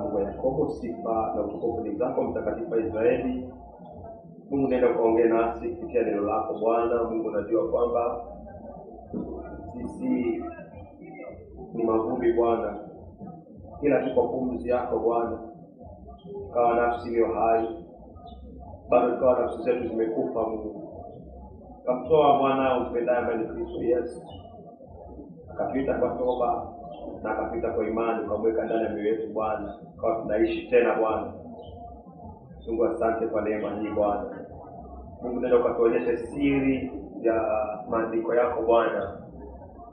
Mungu wa Yakobo, sifa na utukufu ni zako, mtakatifu wa Israeli. Mungu, nenda ukaongee nasi kupitia neno lako Bwana. Mungu, najua kwamba sisi ni mavumbi Bwana, kila tuko pumzi yako Bwana. Kawa nafsi iliyo hai, bado kawa nafsi zetu zimekufa Mungu. Kamtoa Bwana umpendaye ambaye ni Kristo Yesu, akapita kwa toba na akapita kwa imani, ukamweka ndani ya mioyo yetu Bwana, kwa tunaishi tena Bwana. Mungu, asante kwa neema hii Bwana. Mungu, nenda ukatuonyeshe siri ya maandiko yako Bwana,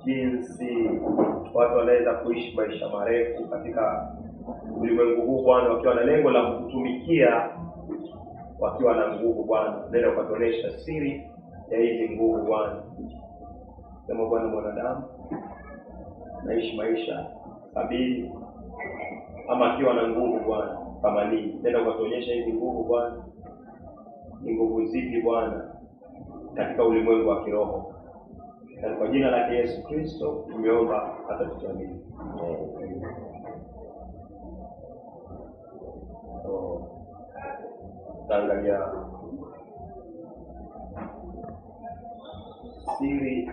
jinsi watu wanaweza kuishi maisha marefu katika ulimwengu huu Bwana, wakiwa na lengo la kutumikia, wakiwa na nguvu Bwana. Nenda ukatuonyeshe siri ya hizi nguvu Bwana. Sema Bwana, mwanadamu naishi maisha sabini ama akiwa na nguvu Bwana kama nini? Nenda ukatuonyesha hizi nguvu Bwana, ni nguvu zipi Bwana katika ulimwengu wa kiroho. Na kwa jina la Yesu Kristo tumeomba hata tukiamini. Tangalia siri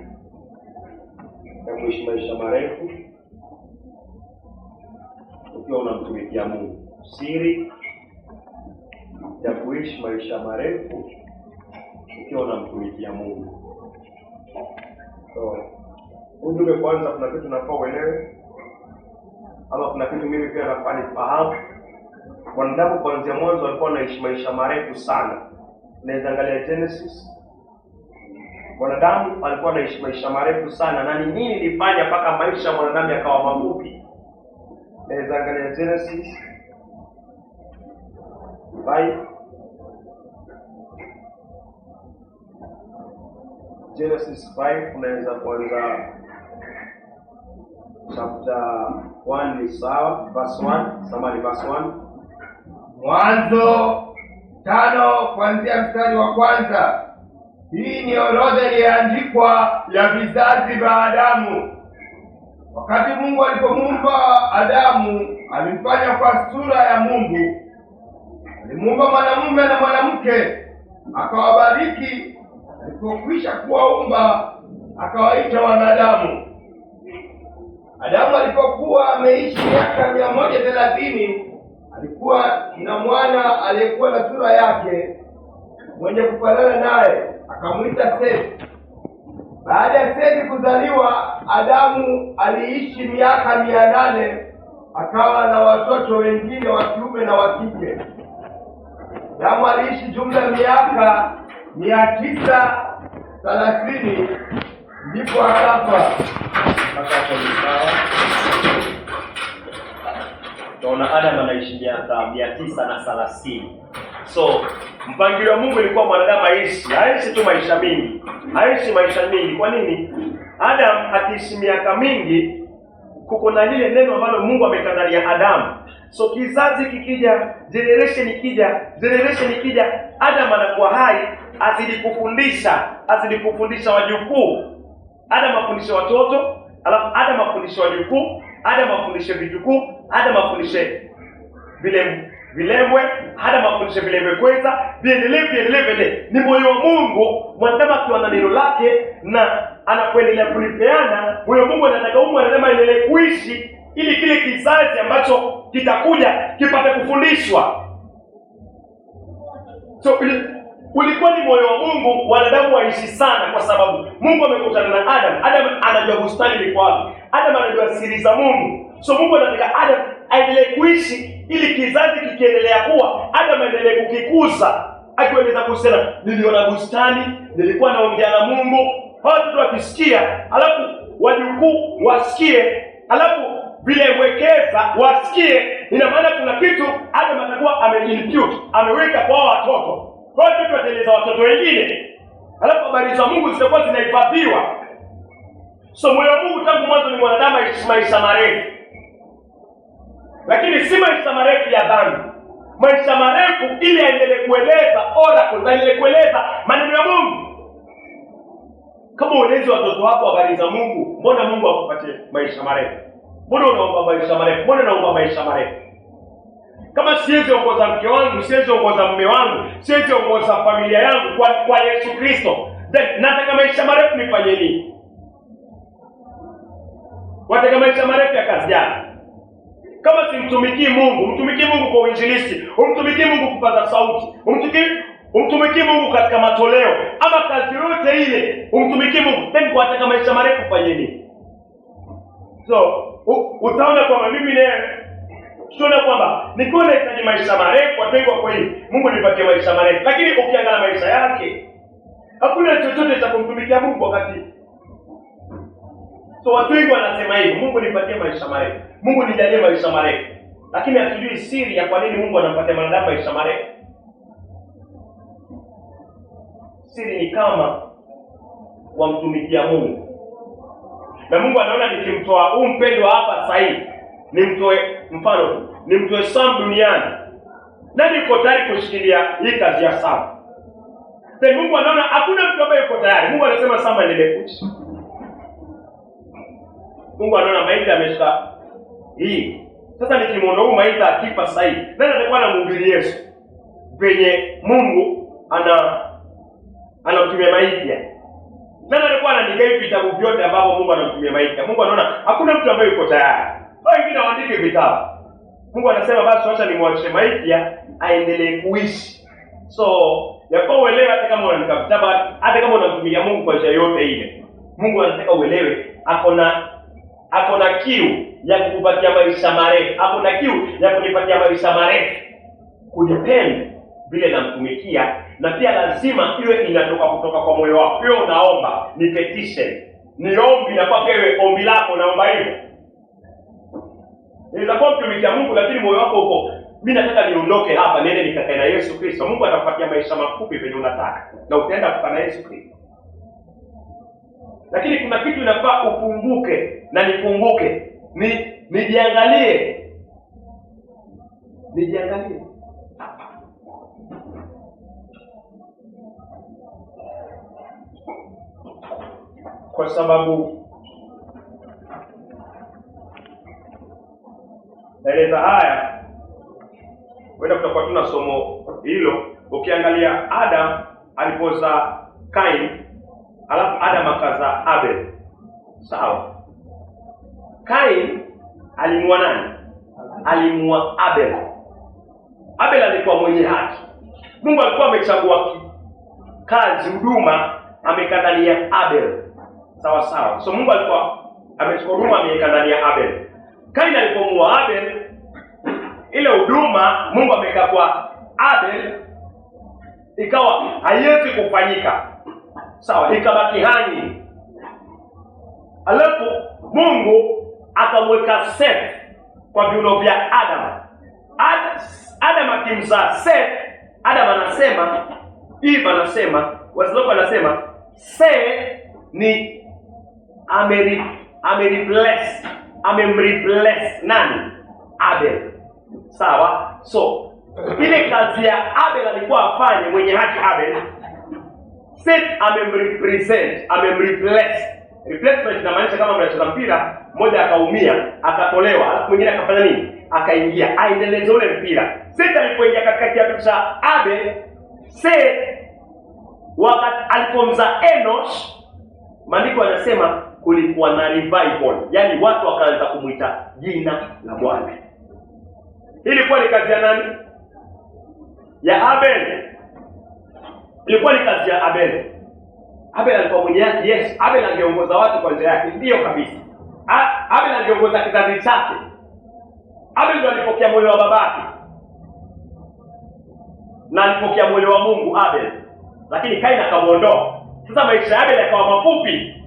ya kuishi maisha marefu ukiwa unamtumikia Mungu. Siri ya kuishi maisha marefu ukiwa unamtumikia Mungu. Ujumbe kwanza, kuna kitu nafaa uelewe, ama kuna kitu mimi pia nafaa nifahamu. Wanadamu kuanzia mwanzo walikuwa wanaishi maisha marefu sana. Naweza angalia Genesis, wanadamu walikuwa wanaishi maisha marefu sana. Na ni nini ilifanya mpaka maisha ya wanadamu yakawa mafupi? Naweza angalia Genesis 5. Genesis 5 unaweza kuanza chapter 1 ni sawa, verse 1, samani verse 1. Mwanzo 5 kuanzia mstari wa kwanza. Hii ni orodha iliyoandikwa ya vizazi vya Adamu. Wakati Mungu alipomuumba Adamu, alimfanya kwa sura ya Mungu. Alimuumba mwanamume na mwanamke, akawabariki. Alipokwisha kuwaumba, akawaita wanadamu. Adamu alipokuwa ameishi miaka 130, alikuwa na mwana aliyekuwa na sura yake, mwenye kufanana naye, akamwita Seti. Baada ya Seti kuzaliwa, Adamu aliishi miaka 800, akawa na watoto wengine wa kiume na wa kike. Adamu aliishi jumla miaka 930, ndipo akafa. Tunaona Adam anaishi miaka 930. So mpangilio wa Mungu ilikuwa mwanadamu aishi tu maisha mingi. Aishi maisha mingi. Kwa nini? Adam akiishi miaka mingi, kuko na lile neno ambalo Mungu amekadharia Adam. So kizazi kikija, generation ikija, Adam anakuwa hai, azidi kufundisha wajukuu. Adam afundishe watoto, alafu Adam afundishe wajukuu, Adam afundishe vijukuu, Adam afundishe vilembwe, Adam afundishe vilembwe kweza, viendelee. Ni moyo wa Mungu, mwanadamu akiwa na neno lake na anapoendelea kulipeana, moyo wa Mungu anataka mwanadamu aendelee kuishi ili kile kizazi ambacho kitakuja kipate kufundishwa. So ulikuwa ni moyo wa Mungu wanadamu waishi sana, kwa sababu Mungu amekutana na Adam. Adam anajua bustani ilikuwa wapi. Adam anajua siri za Mungu. So Mungu anataka Adam aendelee kuishi ili kizazi kikiendelea kuwa, Adam aendelee kukikuza, akieleza kusema niliona bustani, nilikuwa naongea na Mungu. Watu wakisikia, alafu wajukuu wasikie, alafu vile mwekeza wasikie, ina maana kuna kitu Adam atakuwa ameinput, ameweka kwa watoto. Kwa hiyo tuteleza watoto wengine, alafu habari za Mungu zitakuwa zinahifadhiwa. So moyo wa Mungu tangu mwanzo ni mwanadamu aishi maisha marefu. Lakini si maisha marefu ya dhambi. Maisha marefu ili aendelee kueleza oracle, aendelee kueleza maneno ya Mungu. Kama ueleze watoto wako habari za Mungu, mbona Mungu akupatie maisha marefu? Mbona unaomba maisha marefu? Mbona unaomba maisha marefu? Kama siwezi ongoza mke wangu, siwezi ongoza mume wangu, siwezi ongoza familia yangu kwa Yesu Kristo, then nataka maisha marefu nifanye nini? Wataka maisha marefu ya kazi gani? Kama simtumikii Mungu, mtumikii Mungu kwa uinjilisti, umtumikii Mungu kupaza sauti, umtumikii Mungu katika matoleo, ama kazi yote ile, umtumikii Mungu, then wataka maisha marefu fanye nini? So, utaona kwamba mimi tunaona kwamba niko nahitaji maisha marefu, watengwa kwa hili, Mungu nipatie maisha marefu. Lakini ukiangalia maisha yake, hakuna chochote cha kumtumikia Mungu wakati. So watu wengi wanasema hivi, Mungu nipatie maisha marefu, Mungu nijalie maisha marefu. Lakini hatujui siri ya kwa nini Mungu anampatia mwanadamu maisha marefu. Siri ni kama wamtumikia Mungu. Na Mungu anaona nikimtoa huu mpendwa hapa sasa hivi, nimtoe Sam duniani, nani yuko tayari kushikilia hii kazi ya Sam? Then Mungu anaona hakuna mtu ambaye yuko tayari. Mungu anasema Sam endelee kuishi. Mungu anaona maiti ameshika hii. Sasa nikimuondoa huyu maiti akifa sasa hivi, nani atakuwa anamhubiri Yesu? Venye Mungu anamtumia maiti. Nani atakuwa anaandika vitabu vyote ambavyo Mungu anamtumia maiti? Mungu anaona hakuna mtu ambaye yuko tayari. Wengine waandike vitabu. Mungu anasema basi acha nimwachie maiti aendelee kuishi. So, yako uelewe hata kama unaandika vitabu, hata kama unamtumia Mungu kwa njia yote ile, Mungu anataka uelewe akona kiu ya kukupatia maisha marefu. Akona kiu ya kunipatia maisha marefu. Kudepend vile namtumikia, na pia lazima iwe inatoka kutoka kwa moyo wako. Hiyo unaomba ni petition. Ni ombi na kwa wewe ombi lako naomba hivyo. Inaweza kuwa mtumikia Mungu lakini moyo wako uko, mimi nataka niondoke hapa niende nikakae na Yesu Kristo. Mungu atakupatia maisha mafupi venye unataka na utaenda kukaa na Yesu Kristo. Lakini kuna kitu inafaa ufunguke na nifunguke. Nijiangalie. Kwa sababu naeleza haya, wenda kutakuwa tuna somo hilo. Ukiangalia Adam alipoza Kain, alafu Adam akaza Abel. Sawa. Kain alimuua nani? Alimuua Abel. Abel alikuwa mwenye haki. Mungu alikuwa amechagua kazi, huduma, amekandania Abel. Sawa. So Mungu alikuwa amechukua huduma amekandania Abel. Kain alipomuua Abel, ile huduma Mungu ameka kwa Abel ikawa haiwezi kufanyika. Sawa, ikabaki hani. Alafu Mungu akamweka Seth kwa viuno vya Adam. Adam akimzaa Seth, Adam anasema, Eve anasema, Wazloko anasema Seth ni amemreplace nani? Abel. Sawa? So, ile kazi ya Abel alikuwa afanye mwenye haki Abel, Seth amemreplace. Replacement inamaanisha kama mnacheza mpira, mmoja akaumia, akatolewa, alafu mwingine akafanya nini? Akaingia, aendeleze ule mpira. Seth alipoingia katika kiatu cha Abel, Seth wakati alipomzaa Enosh, maandiko yanasema kulikuwa na revival. Yaani watu wakaanza kumuita jina la Bwana. Ilikuwa ni kazi ya nani? Ya Abel. Ilikuwa ni kazi ya Abel. Abel alikuwa mwenye haki, yes. Abel angeongoza watu kwa njia yake, ndio kabisa. Abel angeongoza kizazi chake. Abel ndiye alipokea moyo wa babake. Na alipokea moyo wa Mungu Abel. Lakini Kain akamuondoa. Sasa maisha ya Abel yakawa mafupi.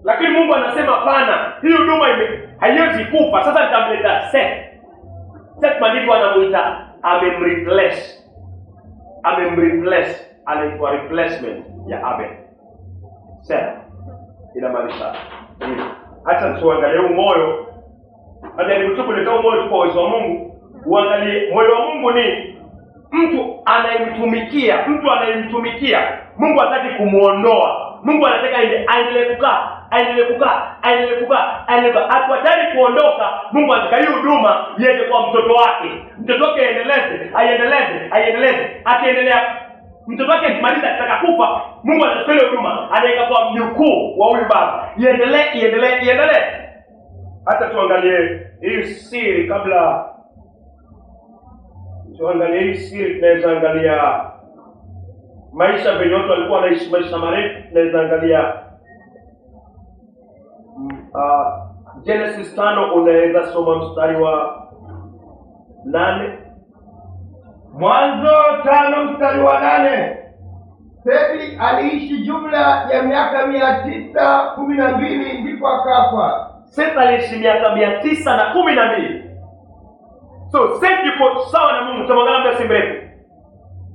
Lakini Mungu anasema pana, hii huduma haiwezi kufa. Sasa nitamleta Seth. Seth maandiko anamuita amemreplace. Anaitwa replacement ya Abel. Seth inamaanisha hivi. Acha tuangalie huu moyo. Hata nikutukuleta moyo kwa uwezo wa Mungu. Uangalie moyo wa Mungu ni mtu anayemtumikia. Mungu hataki kumuondoa. Mungu anataka aendelee kukaa. Hatuatari kuondoka. Mungu anataka hii huduma iende kwa mtoto wake. Mtoto wake aiendeleze. Akiendelea mtoto wake akimaliza akitaka kufa, Mungu anachukua ile huduma anaweka kwa mjukuu wa huyu baba. Iendelee. Hata tuangalie hii siri kabla tuangalie hii siri. Tunaweza angalia maisha venye watu walikuwa wanaishi maisha marefu. Tunaweza angalia Genesis 5. Unaweza soma mstari wa 8. Mwanzo 5 mstari wa 8. Sethi aliishi jumla ya miaka 912 ndipo akafa. Sethi aliishi miaka 912. So Sethi yuko sawa na Mungu. Tumeangalia muda si mrefu.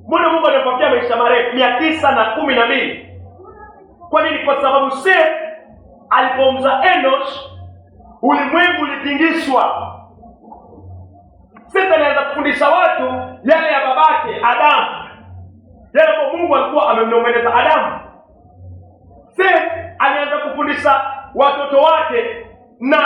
Mbona Mungu anampatia maisha marefu 912? Kwa nini? Kwa sababu Sethi alipomza Enosh, ulimwengu ulitingishwa. Sethi alianza kufundisha watu yale ya babake Adamu, yale ambayo Mungu alikuwa amemnong'oneza Adamu. Sethi alianza kufundisha watoto wake na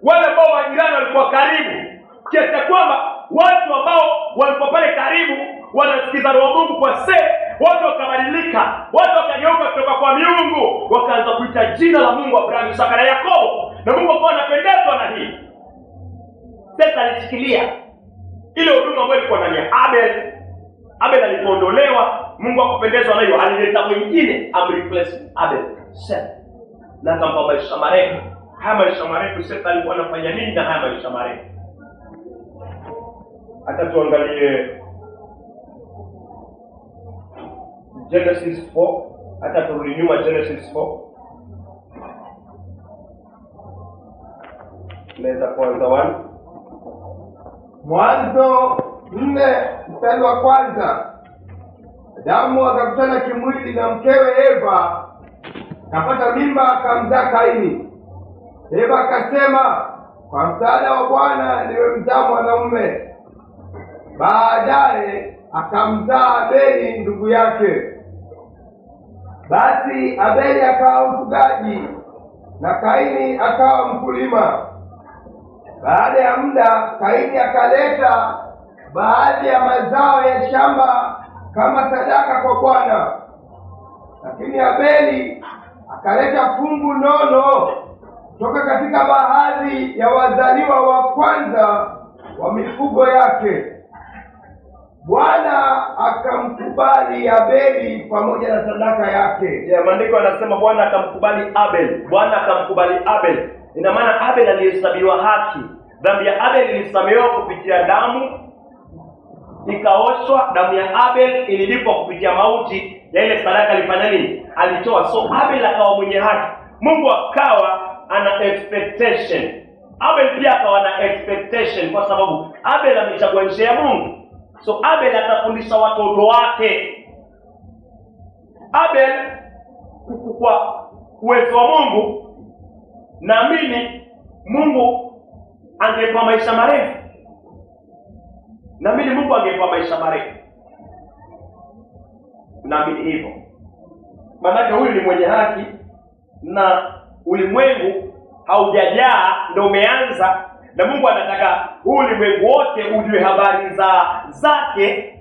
wale ambao majirani walikuwa karibu, kiasi kwamba watu ambao walikuwa pale karibu wanasikiza roho wa Mungu kwa Sethi. Watu wakabadilika, watu wakageuka kutoka kwa miungu, wakaanza kuita jina la Mungu Abrahamu, Isaka na Yakobo, na Mungu akawa anapendezwa na hii. Sethi alishikilia ile huduma ambayo ilikuwa ndani ya Abel. Abel alipoondolewa, Mungu akapendezwa na hiyo, alileta mwingine amreplace Abel, Sethi, na akampa maisha marefu. Haya maisha marefu Sethi alikuwa anafanya nini na haya maisha marefu? Hata tuangalie Genesis 4. Hata turudi nyuma Genesis 4. Naweza kuanza 1. Mwanzo 4 mstari wa 1. Adamu akakutana kimwili na mkewe Eva, akapata mimba, akamzaa Kaini. Eva akasema, kwa msaada wa Bwana nimemzaa mwanamume. Baadaye akamzaa Abeli ndugu yake. Basi Abeli akawa mfugaji na Kaini akawa mkulima. Baada ya muda, Kaini akaleta baadhi ya mazao ya shamba kama sadaka kwa Bwana, lakini Abeli akaleta fungu nono kutoka katika baadhi ya wazaliwa wa kwanza wa mifugo yake. Bwana akamkubali Abeli pamoja na sadaka yake. Maandiko yanasema Bwana akamkubali Abel. Bwana akamkubali Abel. Ina maana Abel alihesabiwa haki. Dhambi ya Abel ilisamehewa kupitia damu, ikaoshwa. Damu ya Abel ililipwa kupitia mauti ya ile sadaka alifanya nini? Alitoa. So Abel akawa mwenye haki. Mungu akawa ana expectation. Abel pia akawa na expectation kwa sababu Abel amechagua njia ya Mungu. So Abel atafundisha watoto wake. Abel kwa uwezo wa Mungu, naamini Mungu angepa maisha marefu. Naamini Mungu angepa maisha marefu. Naamini hivyo. Maana huyu ni mwenye haki na ulimwengu haujajaa, ndio umeanza. Na Mungu anataka ulimwengu wote ujue habari zake.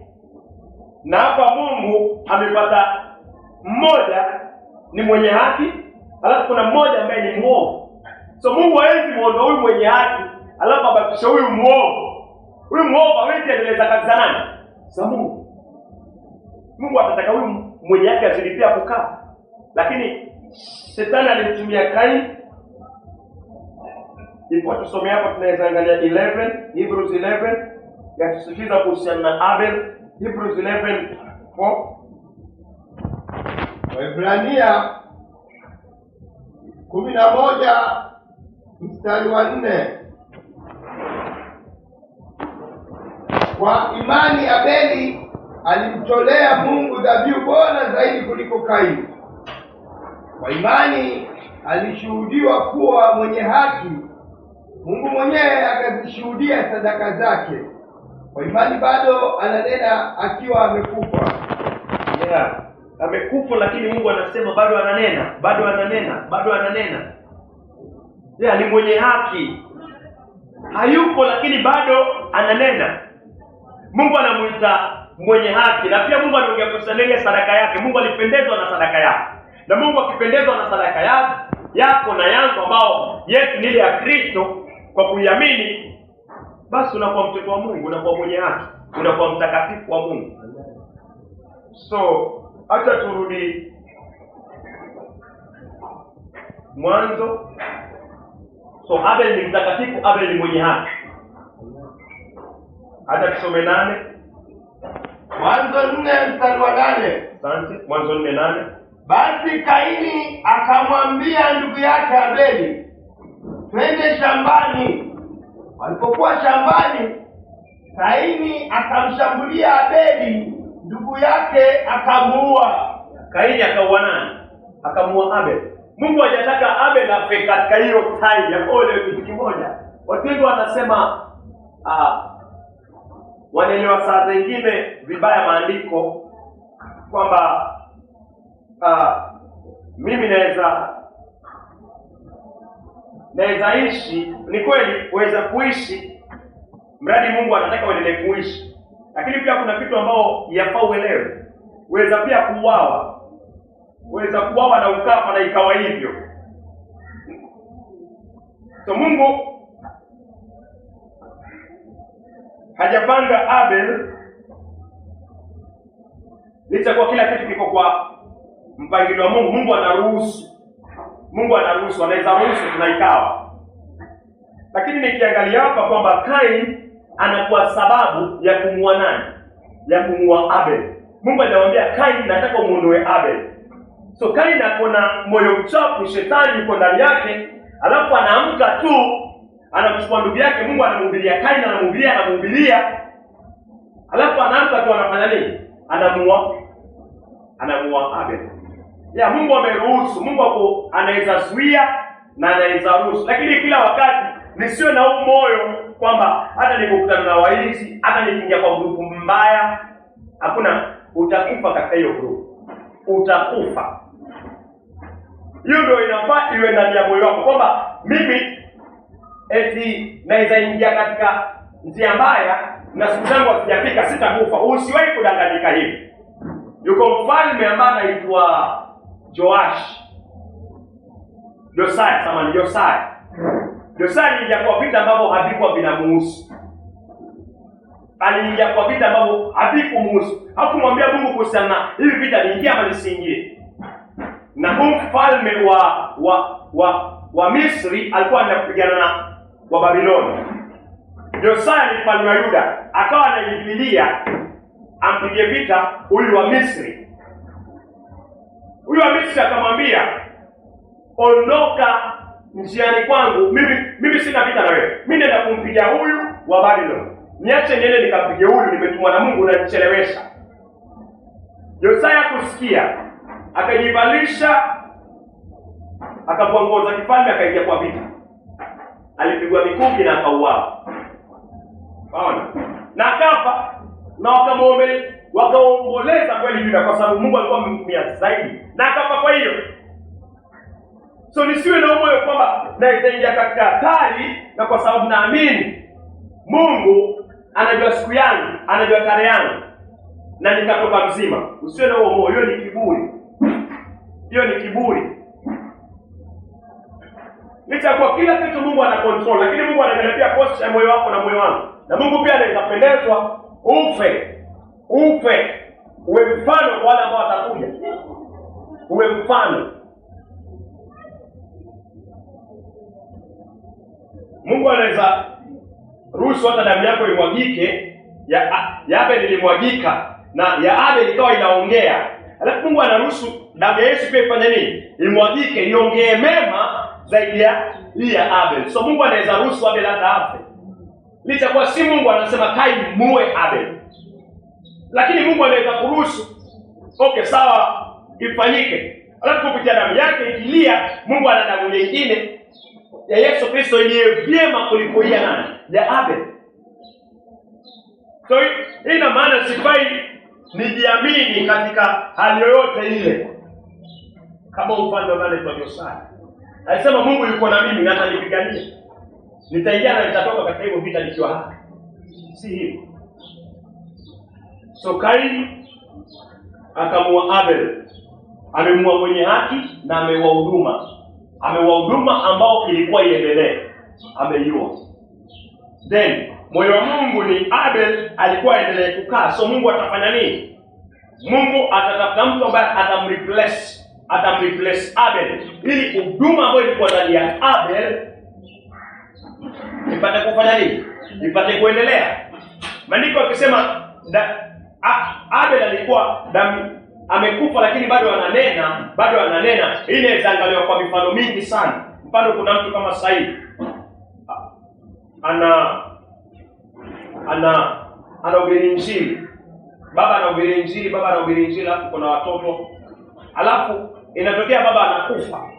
Na hapa Mungu amepata mmoja ni mwenye haki, alafu kuna mmoja ambaye ni muovu. So Mungu hawezi muondoa huyu mwenye haki alafu abakisha huyu muovu. Huyu muovu hawezi endeleza kazi za nani? Za Mungu. Mungu atataka huyu mwenye haki azilipia kukaa. Lakini Shetani alimtumia Kaini. Ipo tusome hapo, tunaweza angalia 11, Hebrews 11, yatusisitiza kuhusiana na Abel. Hebrews 11:4. Waebrania 11 mstari wa 4. Kwa imani Abeli alimtolea Mungu dhabihu bora zaidi kuliko Kaini. Kwa imani alishuhudiwa kuwa mwenye haki, Mungu mwenyewe akazishuhudia sadaka zake. Kwa imani bado ananena akiwa amekufa. amekufa, lakini Mungu anasema bado ananena. Yeye ni mwenye haki. Hayupo lakini bado ananena. Mungu anamuita mwenye haki, na pia Mungu anaongea kuhusu sadaka yake. Mungu alipendezwa na sadaka yake. Na Mungu akipendezwa na sadaka yako na yangu, ambao yetu ni ile ya Kristo, kwa kuiamini, basi unakuwa mtoto wa Mungu, unakuwa mwenye haki, unakuwa mtakatifu wa Mungu. So acha turudi mwanzo. So Abel ni mtakatifu, Abel ni mwenye haki. Hata tusome 8. Mwanzo 4:8. Asante. Mwanzo 4:8. Basi Kaini akamwambia ndugu yake Abeli, twende shambani. Walipokuwa shambani, Kaini akamshambulia Abeli ndugu yake, akamuua. Kaini akaua nani? Akamuua Abel. Mungu hajataka Abel afe katika hiyo tai ya ole kitu kimoja. Watu wengi wanasema wanaelewa saa zingine vibaya maandiko kwamba mimi naweza ishi. Ni kweli uweza kuishi mradi Mungu anataka uendelee kuishi, lakini pia kuna kitu ambao yafaa uelewe. Uweza pia kuuawa, uweza kuuawa na ukafa na ikawa hivyo. So Mungu hajapanga Abel, licha kwa kila kitu kiko kwa mpangilio wa Mungu. Mungu anaruhusu, anaweza ruhusu tunaikawa. Lakini nikiangalia hapa kwamba Kain anakuwa sababu ya kumuua nani? Ya kumuua Abel. Mungu anamwambia Kain, nataka umuondoe Abel. So Kain akona moyo mchafu, shetani yuko ndani yake, alafu anaamka tu anamchukua ndugu yake. Mungu anamhubiria Kain, anamhubiria, alafu anaamka tu anafanya nini? Anamuua Abel. Ya Mungu ameruhusu. Mungu anaweza zuia na anaweza ruhusu, lakini kila wakati nisiwe na huu moyo kwamba hata nikukutana na waizi, hata nikiingia kwa grupu mbaya, hakuna. Utakufa katika hiyo grupu, utakufa. Hiyo ndio inafaa iwe ndani ya moyo wako, kwamba mimi eti naweza ingia katika njia mbaya na siku zangu hazijafika, sitakufa. Usiwahi kudanganyika hivi. Yuko mfalme ambaye anaitwa Josiah aliingia kwa vita ambavyo havikuwa vinamuhusu. Aliingia kwa vita ambavyo havikumuhusu. Hakumwambia Mungu kuhusiana na hivi vita niingie ama nisiingie. Na huyu mfalme wa Misri alikuwa anapigana na wa Babiloni. Josiah ni mfalme wa Yuda, akawa anaingilia ampige vita huyu wa Misri. Huyu wa Misri akamwambia, ondoka njiani kwangu, mimi sina vita na wewe. Mimi naenda kumpiga huyu wa Babiloni. Niache niende nikampige huyu, nimetumwa na Mungu na nichelewesha. Josiah kusikia, akajivalisha, akavua nguo za kifalme, akaingia kwa vita. Alipigwa mikuki na akauawa. Faona? Na akafa, na wakaomboleza kweli Yuda, kwa sababu Mungu alikuwa amemtumia zaidi, na akafa. Kwa hiyo so nisiwe na moyo kwamba naweza ingia katika hatari, na kwa sababu naamini Mungu anajua siku yangu, anajua tarehe yangu, na nikatoka mzima. Usiwe na huo moyo. Hiyo ni kiburi. Licha kwa kila kitu Mungu ana control, lakini Mungu anaangalia post ya moyo wako na moyo wangu. Na Mungu pia anaweza pendezwa ufe. Uwe mfano kwa wale ambao watakuja. Uwe mfano. Mungu anaweza ruhusu hata damu yako imwagike, ya Abel ilimwagika na ya Abel ikawa inaongea. Alafu Mungu anaruhusu damu ya Yesu pia ifanye nini? Imwagike, iongee mema zaidi ya hii ya Abel. So Mungu anaweza ruhusu Abel hata afe. Licha kwa si Mungu anasema Kain muue Abel. Lakini Mungu anaweza kuruhusu, okay sawa, ifanyike. Alafu kupitia damu yake ikilia, Mungu ana damu nyingine ya Yesu Kristo iliye vyema kuliko hii ya Abel. So hii ina maana sifai nijiamini katika hali yoyote ile. Kama mfalme ambaye anaitwa Yosia alisema Mungu yuko na mimi na atanipigania, nitaingia na nitatoka katika hivyo vita nikiwa haki. Si hivyo. So Kaini akamua Abel, amemua mwenye haki na ameua huduma ambao ilikuwa iendelee, ameiua. Then moyo wa Mungu ni Abel alikuwa aendelee kukaa. So Mungu atafanya nini? Mungu atatafuta mtu ambaye atamreplace Abel, ili huduma ambayo ilikuwa ndani ya Abel ipate kufanya nini? Ipate kuendelea. Maandiko yakisema Abel alikuwa amekufa lakini bado ananena. Hii inaweza angaliwa kwa mifano mingi sana. Mfano, kuna mtu kama Said anahubiri Injili. Baba anahubiri Injili, alafu kuna watoto. Alafu inatokea baba anakufa.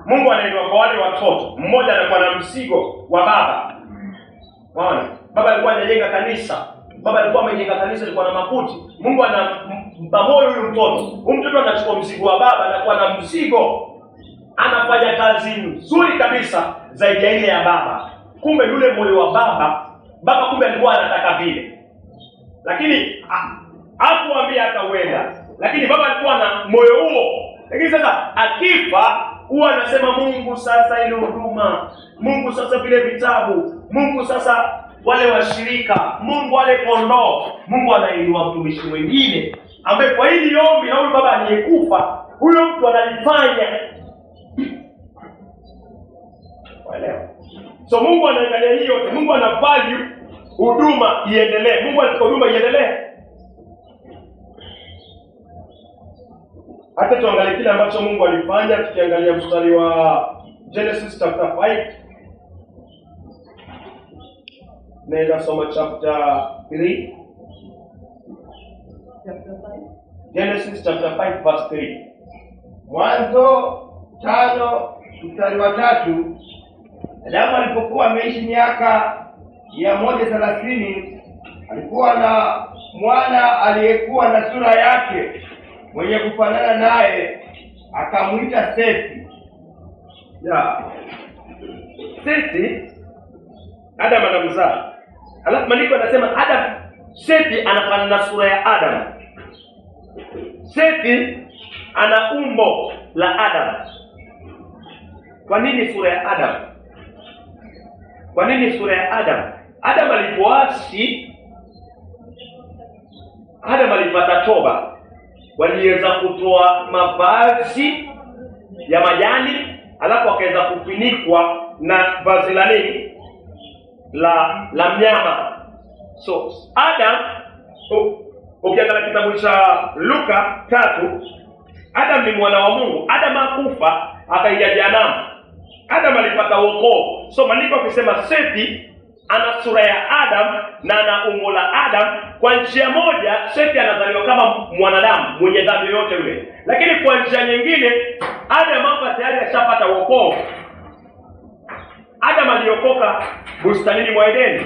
Mungu anainua kwa wale watoto. Mmoja anakuwa na mzigo wa baba. Unaona? Baba alikuwa anajenga kanisa. Alikuwa na makuti. Mungu anampa moyo huyu mtoto. Huyu mtoto anachukua mzigo wa baba, anakuwa na mzigo. Anafanya kazi nzuri kabisa zaidi ya ile ya baba. Kumbe yule moyo wa baba kumbe alikuwa anataka vile. Lakini hakuambia ataweza. Lakini baba alikuwa na moyo huo. Lakini sasa akifa huwa anasema Mungu sasa ile huduma, Mungu sasa vile vitabu, Mungu sasa wale washirika, Mungu wale kondoo. Mungu anainua mtumishi mwingine ambaye kwa hili ombi na huyu baba aliyekufa, huyo mtu analifanya. Waelewa? So Mungu anaangalia hiyo yote. Mungu ana value huduma iendelee. Mungu anataka huduma iendelee. Hata tuangalie kile ambacho Mungu alifanya, tukiangalia mstari wa Genesis chapter 5. Naweza soma chapter 3. Genesis chapter 5 verse 3. Mwanzo 5 mstari wa 3. Adamu alipokuwa ameishi miaka 130, alikuwa na mwana aliyekuwa na sura yake mwenye kufanana naye, akamuita Sethi. Sethi Adam anamzaa. Alafu maandiko anasema Sethi anafanana na sura ya Adam. Sethi ana umbo la Adam. Kwa nini sura ya Adam? Adam alipoasi, Adam alipata toba. Waliweza kutoa mavazi ya majani, alafu wakaweza kufunikwa na vazi la nini? La mnyama. So Adam, ukiangalia kitabu cha Luka 3, Adam ni mwana wa Mungu. Adam hakufa akaingia jehanamu. Adam alipata wokovu. So maandiko yakisema Sethi ana sura ya Adam na ana umbo la Adam, kwa njia moja Sethi anazaliwa kama mwanadamu mwenye dhambi yote yule. Lakini kwa njia nyingine Adam hapa tayari ashapata wokovu. Adam aliokoka bustanini mwa Edeni.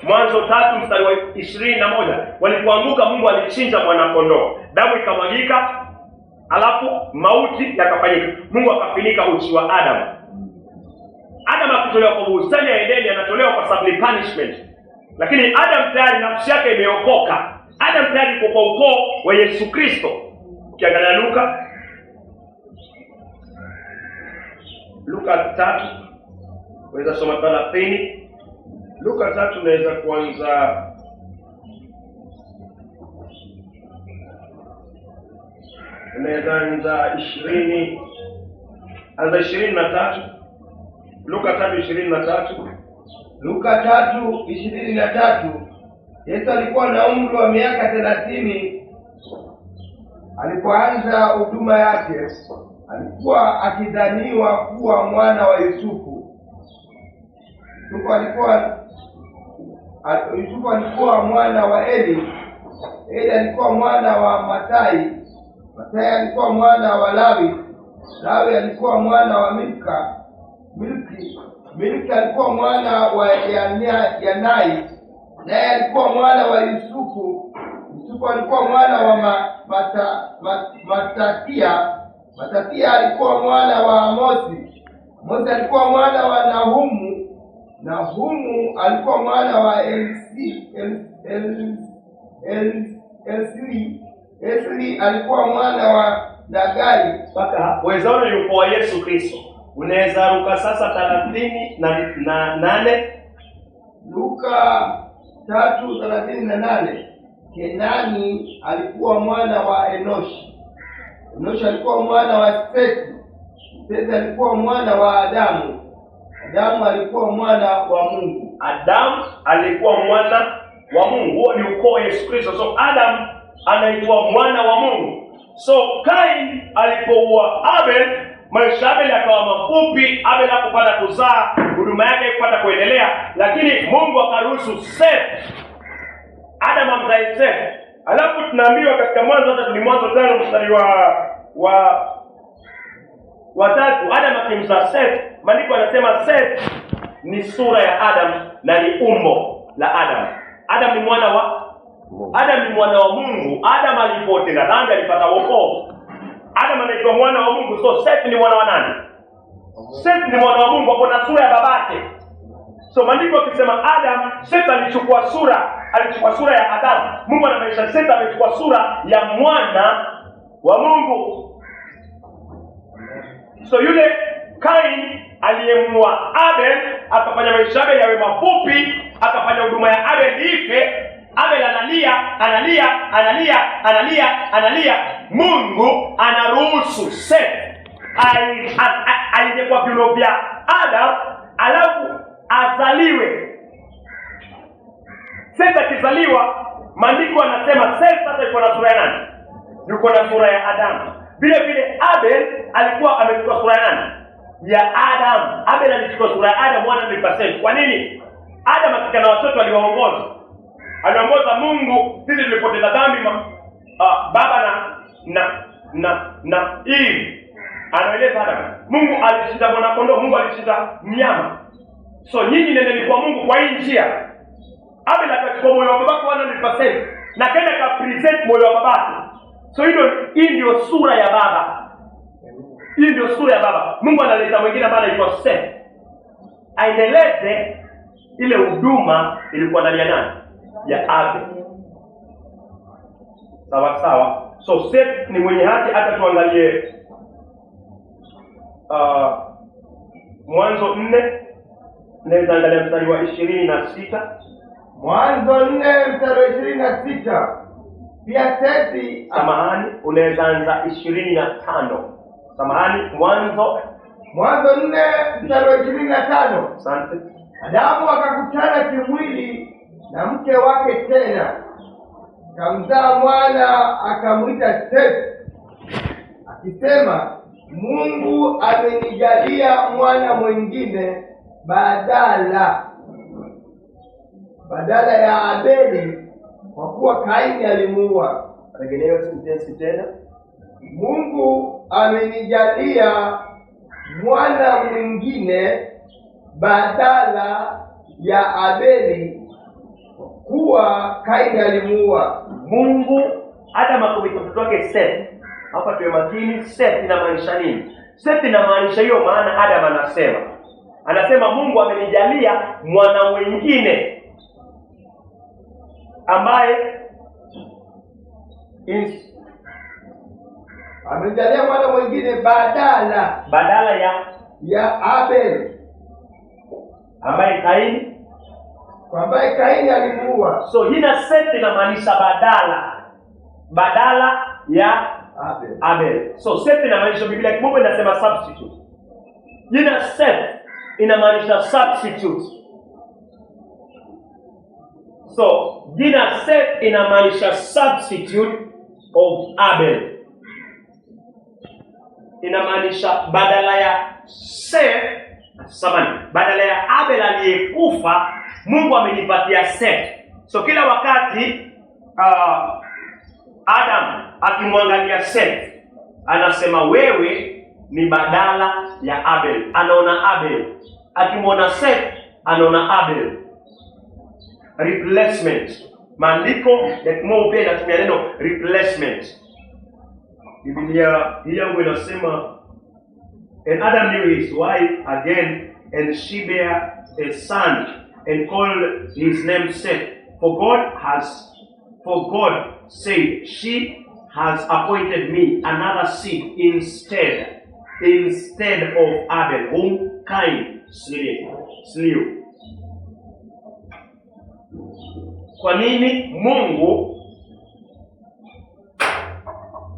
Mwanzo 3 mstari wa 21. Walipoanguka Mungu alichinja mwana kondoo. Damu ikamwagika, alafu mauti yakafanyika. Mungu akafinika uchi wa Adam. Adam akitolewa kwa bustani ya Edeni, anatolewa kwa sababu ni punishment. Lakini Adam tayari nafsi yake imeokoka. Adam tayari yuko kwa ukoo wa Yesu Kristo. Ukiangalia Luka 3, unaweza soma 30. Luka 3 unaweza kuanza anza 23. Luka 3:23. Luka 3:23. Yesu alikuwa na umri wa miaka 30 alipoanza huduma yake. Alikuwa akidhaniwa kuwa mwana wa Yusufu. Yusufu alikuwa mwana wa Eli. Eli alikuwa mwana wa Matai. Matai alikuwa mwana wa Lawi. Lawi alikuwa mwana wa Milki alikuwa mwana wa Yanai. Naye alikuwa mwana wa Yusufu. Yusufu alikuwa mwana wa Matatia. Matatia alikuwa mwana wa Amosi. Amosi alikuwa mwana wa Nahumu. Nahumu alikuwa mwana wa Esli alikuwa mwana wa Nagai. Mpaka hapo wezaona ni ukoo wa Yesu Kristo. Unaweza ruka sasa 38. Luka 3:38. Kenani alikuwa mwana wa Enoshi. Enoshi alikuwa mwana wa Sethi. Sethi alikuwa mwana wa Adamu. Adamu alikuwa mwana wa Mungu. Adamu alikuwa mwana wa Mungu. Huo ni ukoo wa Yesu Kristo. So Adam anaitwa mwana wa Mungu. So Kain alipoua Abel, maisha Abel yakawa mafupi. Abel hakupata kuzaa, huduma yake haikupata kuendelea, lakini Mungu akaruhusu Seth, Adam amzae Seth. Alafu tunaambiwa katika Mwanzo, hata ni Mwanzo 5 mstari wa 3, Adam akimzaa Seth, maandiko anasema Seth ni sura ya Adam na ni umbo la Adam. Adam ni mwana wa Mungu. Adam alipotenda dhambi alipata wokovu. Adam anaitwa mwana wa Mungu. So Seth ni mwana wa nani? Seth ni mwana wa Mungu, hapo na sura ya babake. So maandiko akisema Adam, Seth alichukua sura ya Adam. Mungu anamaanisha Seth amechukua sura ya mwana wa Mungu. So yule Kain aliyemua Abel akafanya maisha yake yawe mafupi, akafanya huduma ya Abel ife. Abel analia. Mungu anaruhusu Seth aende kwa viuno vya Adam, alafu azaliwe. Seth akizaliwa, maandiko anasema Seth sasa yuko na sura ya nani? Yuko na sura ya Adam. Vile vile Abel alikuwa amechukua sura ya nani? Ya Adam. Abel alichukua sura ya Adam 100%. Kwa nini? Adam akika na watoto aliwaongoza Mungu. Sisi tulipoteza dhambi, baba na Eve anaeleza Adam. Mungu alishinda mwana kondoo, Mungu alishinda mnyama. So nyinyi nendeni kwa Mungu kwa hii njia. Abel akachukua moyo wa babake 100% na kaenda ka present moyo wa babake. So hii ndio sura ya baba. Mungu analeta mwingine ambaye anaitwa Seth aendeleze ile huduma ilikuwa ndani ya nani? Ya Abel. Sawa. So Seth ni mwenye haki. Hata tuangalie Mwanzo 4, naweza angalia mstari wa 26. Mwanzo 4 mstari wa 26. Pia Sethi, unaweza anza 25. Mwanzo 4 mstari wa 25. Asante. Adamu akakutana kimwili na mke wake tena, akamzaa mwana, akamwita Sethi, akisema, Mungu amenijalia mwana mwingine badala ya Abeli, kwa kuwa Kaini alimuua. Rejelea sentensi tena. Mungu amenijalia mwana mwingine badala ya Abeli, kwa kuwa Kaini alimuua. Mungu Adam akamwita mtoto wake Seth. Hapa tuwe makini, Seth inamaanisha nini? Seth inamaanisha hiyo maana Adam anasema Mungu amenijalia mwana mwingine ambaye amenijalia mwana mwingine badala ya Abel, ambaye Kaini alimuua. So hina Seth inamaanisha badala ya Abel. So Seth inamaanisha, Biblia ya Kimombo inasema substitute. Hina Seth inamaanisha substitute. So jina Seth inamaanisha substitute of Abel. Inamaanisha badala ya badala ya Abel aliyekufa, Mungu amenipatia Seth. So kila wakati Adam akimwangalia Seth anasema wewe ni badala ya Abel. Anaona Abel. Akimwona Seth anaona Abel. Replacement. Maandiko ya Kimombo pia inatumia neno replacement. Biblia hii yangu inasema, and Adam knew his wife again, and she bare a son, and called his name Seth. For God said, she has appointed me another seed instead of Abel, whom Cain slew. Kwa nini Mungu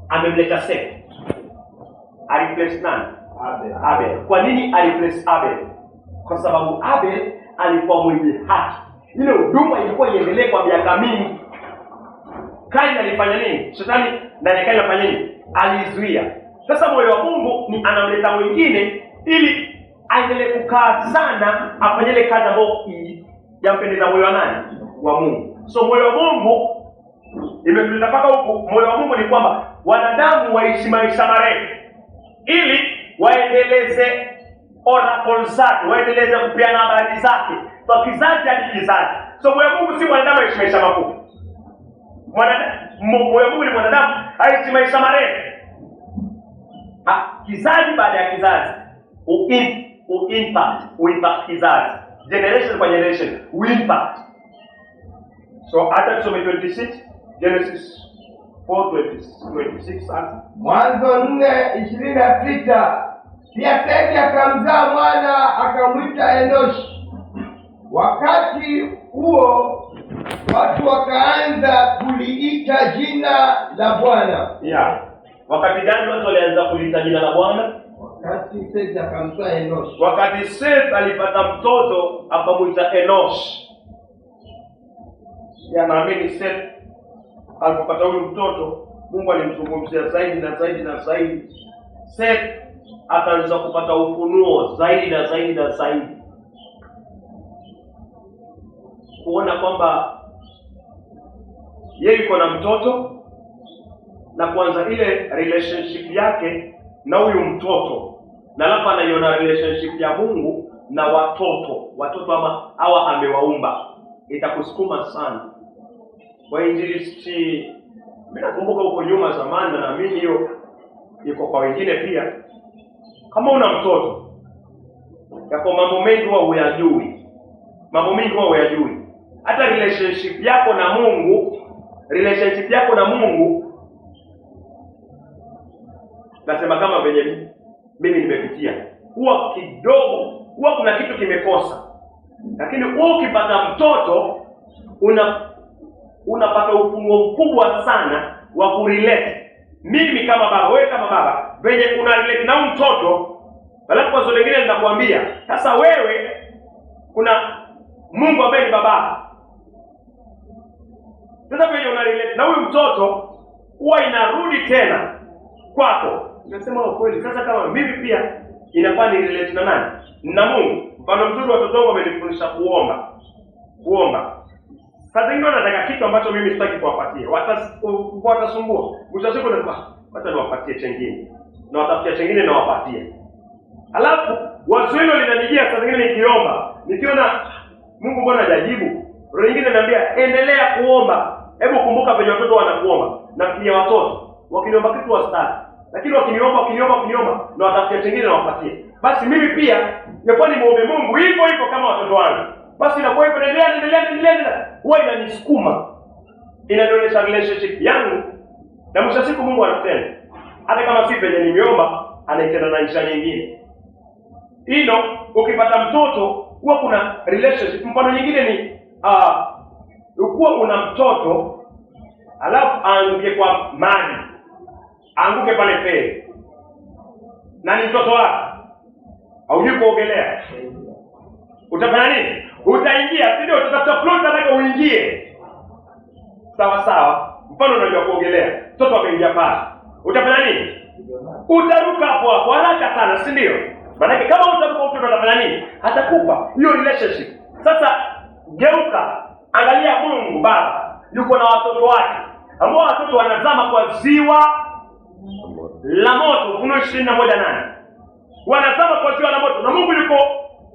amemleta Seth? Aliplace nani? Abel. Kwa nini aliplace Abel? Kwa sababu Abel alikuwa mwenye haki. Ile huduma ilikuwa iendelee kwa miaka mingi. Kain alifanya nini? Shetani ndani Kain alifanya nini? Alizuia. Sasa moyo wa Mungu ni anamleta mwingine ili aendelee kukaa sana, afanye ile kazi ambayo yampendeza moyo wa nani? Wa Mungu. So moyo wa Mungu imetuleta mpaka huku. Moyo wa Mungu ni kwamba wanadamu waishi maisha marefu ili waendeleze oracle zake, waendeleze kupeana habari zake kwa kizazi hadi kizazi. So moyo wa Mungu si mwanadamu aishi maisha mafupi. Moyo wa Mungu ni mwanadamu aishi maisha marefu. Kizazi baada ya kizazi impact kizazi, generation kwa generation impact. So hata tusome 26 Genesis 4:26. Mwanzo 4:26. Pia Sethi akamzaa mwana akamwita Enoshi. Wakati huo watu wakaanza kuliita jina la Bwana. Wakati gani watu walianza kuliita jina la Bwana? Wakati Sethi akamzaa Enoshi. Wakati Sethi alipata mtoto akamwita Enoshi. Naamini Sethi alipopata huyu mtoto, Mungu alimzungumzia zaidi na zaidi na zaidi. Sethi akaanza kupata ufunuo zaidi na zaidi na zaidi, kuona kwamba yeye yuko na mtoto, na kuanza ile relationship yake na huyu mtoto, na alafu anaiona relationship ya Mungu na watoto ama hawa amewaumba. Itakusukuma sana kwa injilisti. Mimi nakumbuka huko nyuma zamani, na naamini hiyo iko kwa wengine pia. Kama una mtoto, yako mambo mengi huwa huyajui. Hata relationship yako na Mungu, nasema kama venye mimi nimepitia, huwa kuna kitu kimekosa. Lakini ukipata mtoto unapata ufunuo mkubwa sana wa kurelate. Mimi kama baba, wewe kama baba, venye una relate na mtoto, alafu kwa zote lingine ninakuambia, sasa wewe kuna Mungu ambaye ni baba. Sasa venye una relate na huyu mtoto, huwa inarudi tena kwako. Nasema ukweli, sasa kama mimi pia inafaa ni relate na nani? Na Mungu. Mfano mzuri, watoto wangu wamenifundisha kuomba. Sasa ndio nataka kitu ambacho mimi sitaki kuwapatia. Watasumbua. Mwisho siku nasema hata niwapatie chengine. Na watafutia chengine na wapatie. Alafu wazo hilo linanijia saa zingine nikiona Mungu mbona hajajibu. Roho nyingine ananiambia endelea kuomba. Hebu kumbuka venye watoto wanakuomba. Na pia watoto wakiniomba kitu wastaki. Lakini wakiniomba na watafutia chengine na wapatie. Basi mimi pia nilikuwa nimuombe Mungu hivyo kama watoto wangu. Basi inakuwa hivyo, endelea. Huwa inanisukuma. Inaonyesha relationship yangu. Na mwisho siku Mungu anatenda. Hata kama si penye nimeomba, anaitenda na njia nyingine. Ukipata mtoto, huwa kuna relationship. Mfano nyingine ni ukuwa una mtoto, alafu aanguke kwa maji. Aanguke pale pele. Na ni mtoto wako. Haujui kuogelea. Utafanya nini? Utaingia, ndio utatafuta float nataka uingie. Sawa. Mfano unajua kuogelea. Mtoto ameingia pale. Utafanya nini? Utaruka hapo haraka sana, si ndio? Maana kama utaruka mtoto atafanya nini? Atakufa. Hiyo relationship. Sasa geuka, angalia Mungu Baba yuko na watoto wake, ambao watoto wanazama kwa ziwa la moto. Ufunuo 21:8. Wanazama kwa ziwa la moto na Mungu yuko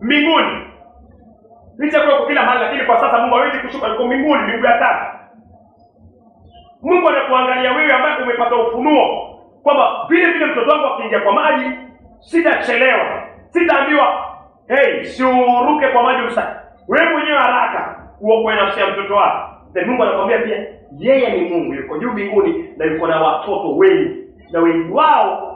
mbinguni. Licha kwa kila mahali, lakini kwa sasa Mungu hawezi kushuka, yuko mbinguni, mbingu ya tatu. Mungu anakuangalia wewe ambaye umepata ufunuo kwamba vile mtoto wangu akiingia kwa maji sitachelewa. Sitaambiwa hey, siuruke kwa maji usaki. Wewe mwenyewe haraka uokoe nafsi ya mtoto wako. Then Mungu anakuambia pia yeye ni Mungu, yuko juu mbinguni na yuko na watoto wengi, na wengi wao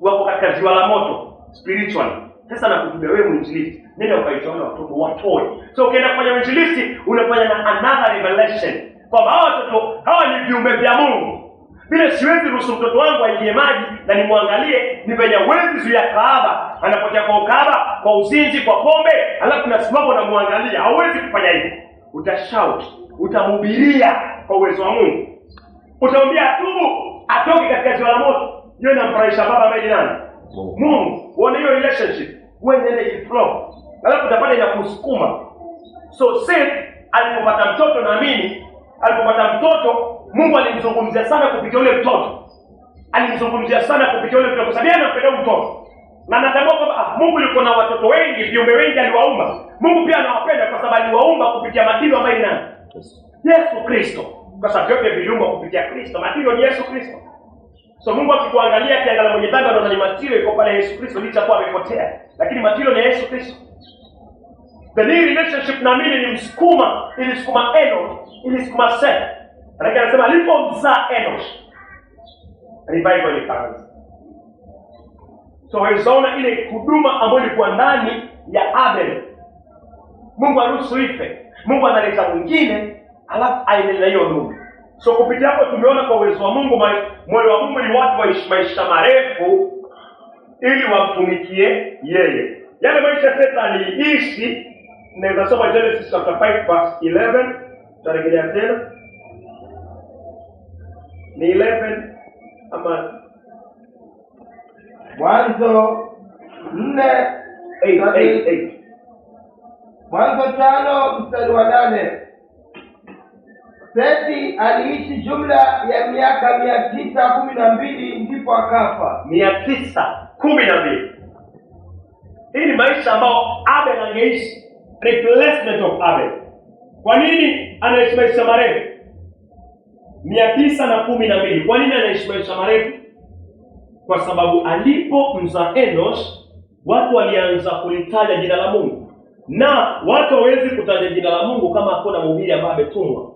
wako katika ziwa la moto spiritually. Sasa nakutubia wewe mwinjilisti, nenda ukaitoa watoto watoe. So ukienda kufanya mwinjilisti unafanya na another revelation kwamba hawa watoto hawa ni viumbe vya Mungu. Vile siwezi ruhusu mtoto wangu aingie maji na nimwangalie ni venye wezi zuia kahaba anapotea kwa ukahaba, kwa uzinzi, kwa pombe, alafu nasimama na muangalia. Hauwezi kufanya hivyo. Utashout, utamhubiria kwa uwezo wa Mungu. Utamwambia atubu, atoke katika ziwa la moto. Hiyo inamfurahisha baba ambaye ni nani? Mungu. Uone hiyo relationship. Wewe nenda iflow. Alafu utapata inakusukuma. So Seth alipopata mtoto, naamini alipopata mtoto Mungu alimzungumzia sana kupitia yule mtoto. Alimzungumzia sana kupitia yule mtoto kwa sababu anapenda mtoto. Na natambua kwamba Mungu yuko na watoto wengi, viumbe wengi aliwaumba. Mungu pia anawapenda kwa sababu aliwaumba kupitia matendo ambayo ni nani? Yesu Kristo. Kwa sababu yote viliumbwa kupitia Kristo. Matendo ni Yesu Kristo. So Mungu akikuangalia akiangalia mwenye dhambi anaona ni matendo iko pale Yesu Kristo licha kwa amepotea. Lakini matendo ni Yesu Kristo. The relationship na mimi ni msukuma, ilisukuma Enoch, ilisukuma Seth. Lakini anasema alipomzaa Enoch, revival ikaanza. So wewe ile huduma ambayo ilikuwa ndani ya Abel, Mungu aruhusu ife. Mungu analeta mwingine, alafu aendelea hiyo huduma. So kupitia hapo tumeona kwa uwezo wa Mungu, moyo wa Mungu ni watu waishi maisha marefu ili wamtumikie yeye. Yale maisha Seth aliishi, naweza soma Genesis chapter 5 verse 11, tutarejelea tena. Ni 11 ama Mwanzo 4:8. Mwanzo 5 mstari wa 8. Sethi aliishi jumla ya miaka 912 ndipo akafa. 912. Hii ni maisha ambao Abel angeishi, replacement of Abel. Kwa nini anaishi maisha marefu? 912. Kwa nini anaishi maisha marefu? Kwa sababu alipomzaa Enoch, watu walianza kulitaja jina la Mungu. Na watu hawezi kutaja jina la Mungu kama hakuna mhubiri ambaye ametumwa.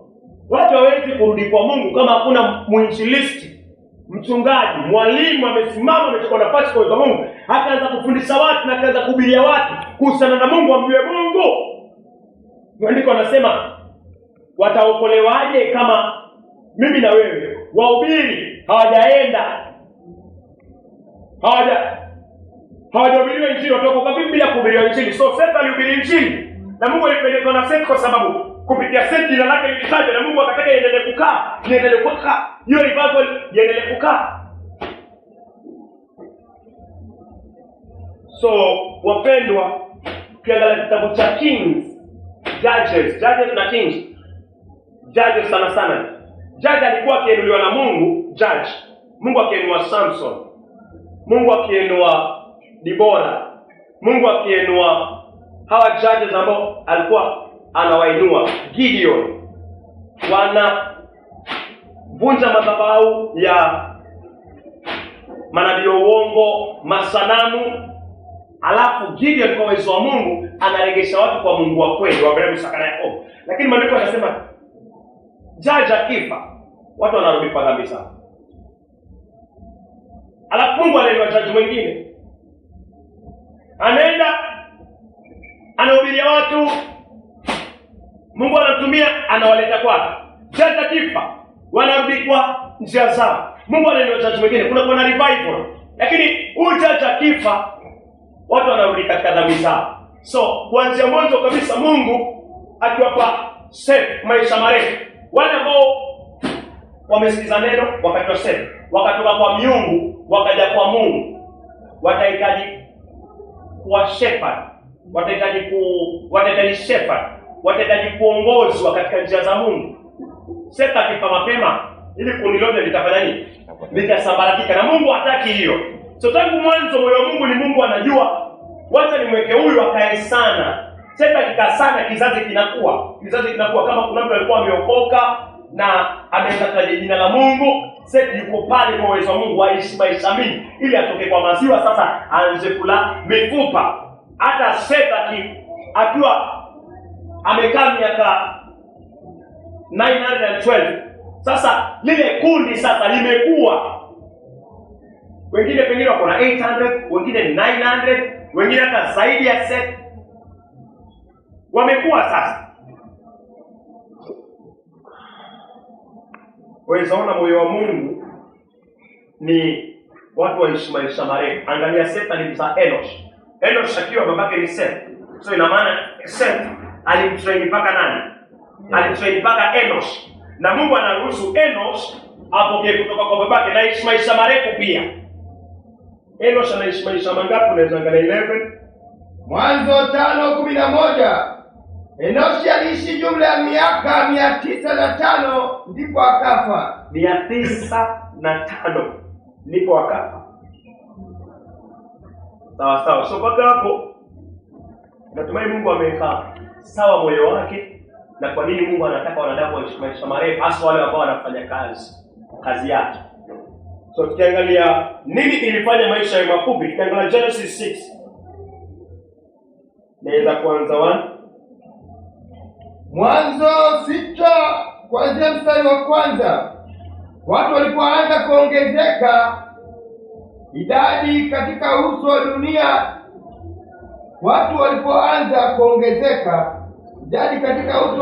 Watu hawezi kurudi kwa Mungu kama hakuna mwinjilisti, mchungaji, mwalimu amesimama amechukua nafasi kwa Mungu, akaanza kufundisha watu na akaanza kuhubiria watu kuhusiana na Mungu, amjue Mungu. Maandiko yanasema wataokolewaje kama mimi na wewe wahubiri hawajahubiriwa injili? Wataokoka vipi bila kuhubiriwa injili? So Seth alihubiri injili na Mungu alipendezwa na Seth kwa sababu kupitia Seth jina lake lilitajwa na Mungu akataka iendelee kukaa. Hiyo revival iendelee kukaa. So wapendwa, kiangalia kitabu cha Kings, Judges na Kings. Judges sana. Judge alikuwa akienuliwa na Mungu, judge. Mungu akienua Samson. Mungu akienua Dibora. Mungu akienua hawa judges ambao alikuwa anawainua. Gideon. Wanavunja madhabahu ya manabii wa uongo, masanamu. Alafu Gideon kwa uwezo wa Mungu anaregesha watu kwa Mungu wa kweli, wa Abrahamu, Isaka na Yakobo. Lakini maandiko yanasema judge akifa, watu wanarudi kwa dhambi sana. Alafu Mungu anainua judge mwingine. Anaenda anahubiria watu, Mungu anatumia, anawaleta kwake. Judge akifa, wanarudi kwa njia zao. Mungu anainua judge mwingine, kuna revival. Lakini huyu judge akifa, watu wanarudi katika dhambi zao. So kuanzia mwanzo kabisa Mungu akiwapa Seth maisha marefu. Wale ambao wamesikiza neno wakati wa Seth, wakatoka kwa miungu wakaja kwa Mungu, watahitaji kuwa shepherd, watahitaji kuongozwa katika njia za Mungu. Seth akifa mapema, ili kundi lote litafanya nini? Litasambaratika, na Mungu hataki hiyo. So tangu mwanzo moyo wa Mungu ni Mungu anajua, wacha nimweke huyu akae sana. Sasa akikaa sana kizazi kinakuwa. Kama kuna mtu alikuwa ameokoka, na ametaja jina la Mungu. Seti yuko pale kwa uwezo wa Mungu aishi maisha mingi ili atoke kwa maziwa sasa aanze kula mifupa. Hata Seti akiwa amekaa miaka 912 sasa lile kundi sasa limekuwa, wengine pengine wako na 800, wengine 900, wengine hata zaidi ya Seti wamekuwa sasa. Wezaona moyo wa Mungu ni watu waishi maisha marefu. Angalia Seti alimzaa Enosh. Enosh akiwa babake ni Seti. So ina maana Seti alimtrain mpaka nani? Alimtrain mpaka Enosh. Na Mungu anaruhusu Enosh apokee kutoka kwa babake na ishi maisha marefu pia. Enosh anaishi maisha mangapi? Unaweza angalia 11. Mwanzo 5:11. Enoshi aliishi jumla ya miaka 905 ndipo akafa. 905 ndipo akafa. Sawa sawa. So mpaka hapo natumai Mungu ameweka sawa moyo wake na kwa nini Mungu anataka wanadamu waishi maisha marefu, hasa wale ambao wanafanya kazi yake. So tukiangalia nini ilifanya maisha ya mafupi, tukiangalia Genesis 6. Naweza kuanza 1. Mwanzo 6 kuanzia mstari wa kwanza. Watu walipoanza kuongezeka idadi katika uso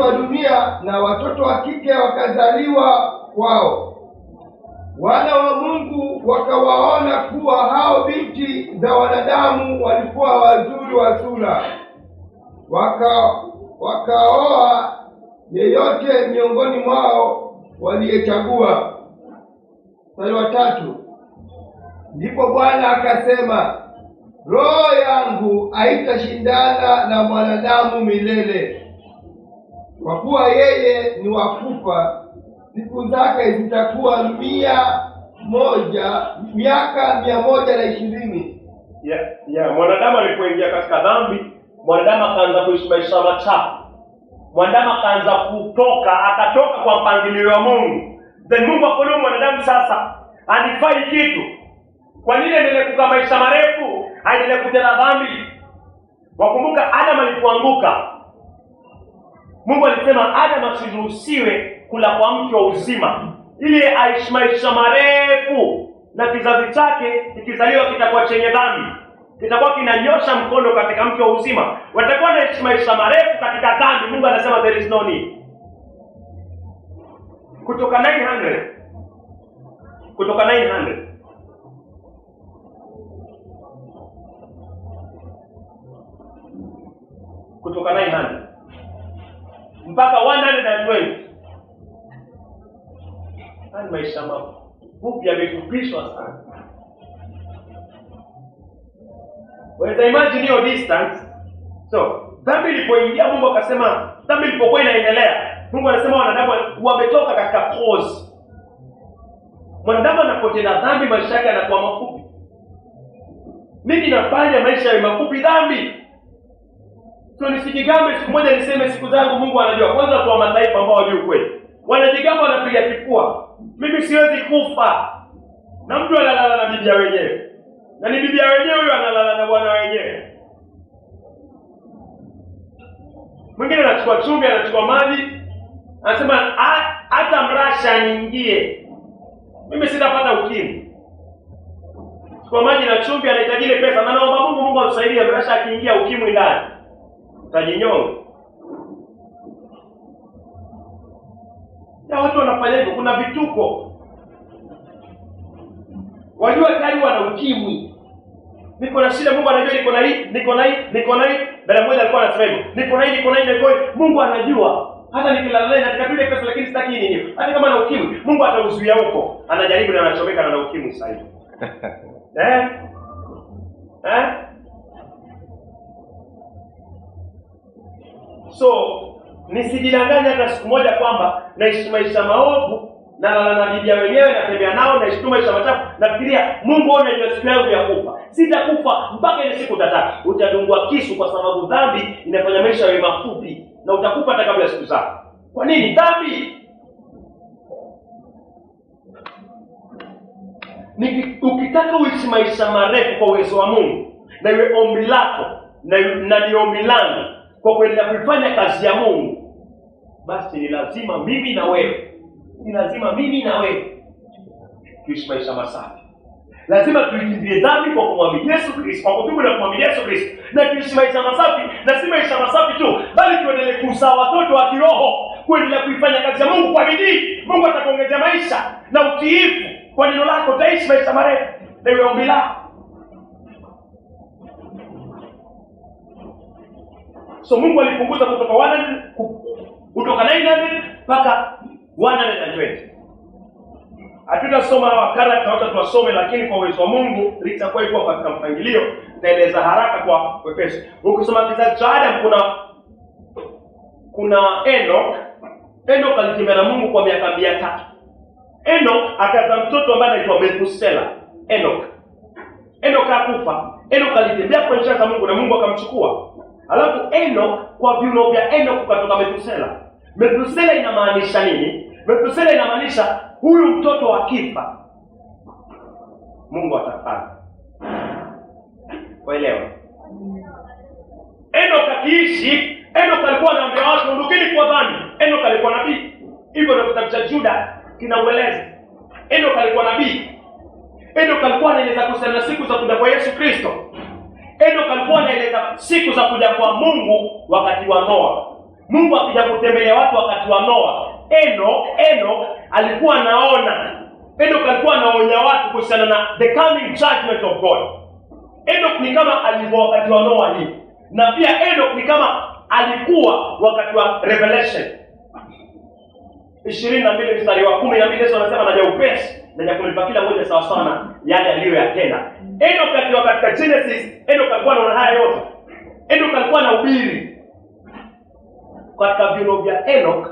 wa dunia, na watoto wa kike wakazaliwa kwao. Wana wa Mungu wakawaona kuwa hao binti za wanadamu walikuwa wazuri wa sura, wakaoa yeyote miongoni mwao waliyechagua. Mstari wa 3. Ndipo Bwana akasema, roho yangu haitashindana na mwanadamu milele, kwa kuwa yeye ni wakufa, siku zake zitakuwa miaka 120. Mwanadamu alipoingia katika dhambi, mwanadamu akaanza kuishi maisha machafu. Mwanadamu akaanza akatoka kwa mpangilio wa Mungu. Then Mungu akaona mwanadamu sasa anifai kitu. Kwa nini endelee kukaa maisha marefu? Aendelee kutenda dhambi. Wakumbuka Adam alipoanguka, Mungu alisema Adam asiruhusiwe kula kwa mti wa uzima ili aishi maisha marefu, na kizazi chake kikizaliwa kitakuwa chenye dhambi, kitakuwa kinanyosha mkono katika mti wa uzima, watakuwa naishi maisha marefu katika dhambi. Mungu anasema there is no need. Kutoka 900 mpaka 120 hadi maisha mafupi yamefupishwa sana. Waweza imagine hiyo distance. So dhambi ilipoingia, Mungu akasema, dhambi ilipokuwa inaendelea, Mungu anasema wanadamu wametoka katika pause. Mwanadamu anapotenda dhambi, maisha yake yanakuwa mafupi. Nini nafanya maisha yawe mafupi? Dhambi. So nisijigambe siku moja niseme siku zangu Mungu anajua. Kwanza kwa mataifa ambao wajui kweli, wanajigamba wanapiga kifua, mimi siwezi kufa. Na mtu analala na bibia wenyewe, na ni bibia wenyewe huyo analala na bwana wenyewe. Mwingine anachukua chumvi, anachukua maji, anasema hata mrasha niingie, mimi sitapata ukimwi. Chukua maji na chumvi, anahitaji ile pesa, na naomba Mungu amsaidie, mrasha akiingia ukimwi ndani utajinyonga. Ya watu wanafanya hivyo, kuna vituko. Wajua tayari wana ukimwi. Niko na shida, Mungu anajua niko na hii. Bala mmoja alikuwa anasema hivyo, niko na hii. Mungu anajua. Hata nikilala naye nataka ile pesa, lakini sitaki nini. Hata kama na ukimwi, Mungu atauzuia huko. Anajaribu na anachomeka na ukimwi sasa hivi. So nisijidanganye hata siku moja kwamba naishi maisha maovu, na lala na bibia wenyewe, natembea nao, naishi maisha machafu, nafikiria Mungu anajua siku yangu ya kufa. Sitakufa mpaka ile siku utataka. Utadungwa kisu kwa sababu dhambi inafanya maisha yawe mafupi, na utakufa hata kabla siku zako. Kwa nini? Dhambi. ukitaka uishi maisha marefu kwa uwezo wa Mungu, na iwe ombi lako na ni ombi langu kwa kuendelea kuifanya kazi ya Mungu, basi ni lazima mimi na wewe tuishi maisha masafi. Lazima tuikimbie dhambi kwa kumwamini Yesu Kristo, kwa kutubu na kumwamini Yesu Kristo, na tuishi maisha masafi. Na si maisha masafi tu, bali tuendelee kuzaa watoto wa kiroho, kuendelea kuifanya kazi ya Mungu kwa bidii. Mungu atakuongezea maisha na utiifu kwa neno lako, utaishi maisha marefu. Na iwe ombi lako. So Mungu alipunguza kutoka 900 mpaka 120. Hatutasoma character wote tuwasome, lakini kwa uwezo wa Mungu litakuwa iko katika mpangilio. Naeleza haraka kwa wepesi. Ukisoma kizazi cha Adam, kuna Enoch. Enoch alitembea na Mungu kwa miaka 300. Enoch akazaa mtoto ambaye anaitwa Methuselah. Enoch akakufa. Enoch alitembea kwa njia za Mungu na Mungu akamchukua. Alafu Enoch, kwa viuno vya Enoch kutoka Methuselah. Methuselah inamaanisha nini? Methuselah inamaanisha huyu mtoto akifa Mungu atafanya. Waelewa? Enoch akiishi, Enoch alikuwa anaambia watu ondokeni kwa dhambi. Enoch alikuwa nabii. Hivyo ndio kitabu cha Juda kinaueleza. Enoch alikuwa nabii. Enoch alikuwa anaeleza kuhusiana siku za kuja kwa Yesu Kristo. Enoch alikuwa anaeleza siku za kuja kwa Mungu wakati wa Noa. Mungu akija kutembelea watu wakati wa Noa. Enoch alikuwa anaona. Enoch alikuwa anaonya watu kuhusiana na the coming judgment of God. Enoch ni kama alikuwa wakati wa Noa hivi. Na pia Enoch ni kama alikuwa wakati wa Revelation 22 mstari wa 12. Yesu anasema naja upesi na kulipa kila mmoja sawa sawa na yale aliyoyatenda. Enoch akiwa katika Genesis, Enoch alikuwa anaona haya yote. Enoch alikuwa anahubiri. Katika viuno vya Enoch,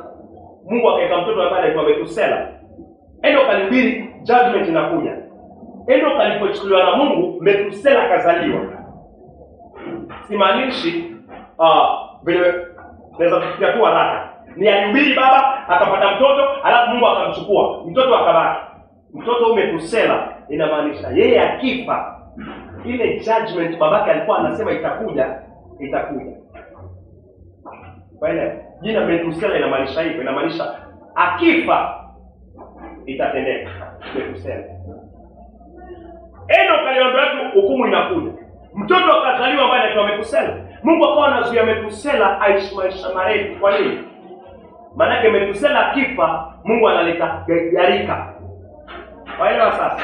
Mungu akaweka mtoto ambaye anaitwa Methuselah. Enoch alihubiri judgment inakuja. Enoch alipochukuliwa na Mungu, Methuselah akazaliwa. Simaanishi vile naweza kufikia tu haraka. Ni alihubiri baba, akapata mtoto, alafu Mungu akamchukua. Mtoto akabaki. Mtoto huyu Methuselah inamaanisha yeye akifa, ile judgment babake alikuwa anasema itakuja. Waelewa? Jina Methuselah inamaanisha hivyo, inamaanisha akifa itatendeka. Methuselah. Enoch aliwaambia watu hukumu inakuja. Mtoto akazaliwa ambaye anaitwa Methuselah. Mungu akawa anazuia Methuselah aishi maisha marefu. Kwa nini? Maana yake Methuselah akifa, Mungu analeta gharika. Waelewa sasa?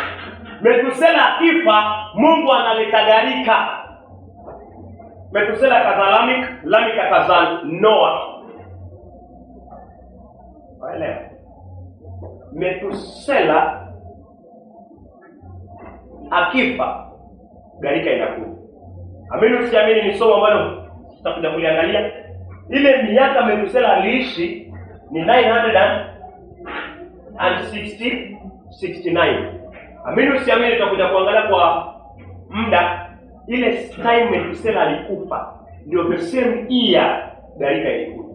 Methuselah akifa, Mungu analeta gharika. Methuselah akazaa Lameki akazaa Noah. Waelewa? Methuselah akifa, gharika inakuja. Amini usiamini, ni somo ambalo tutakuja kuliangalia. Ile miaka Methuselah aliishi ni 969. Amini usiamini, tutakuja kuangalia kwa muda. Ile time Methuselah alikufa ndio the same year gharika ilikuja.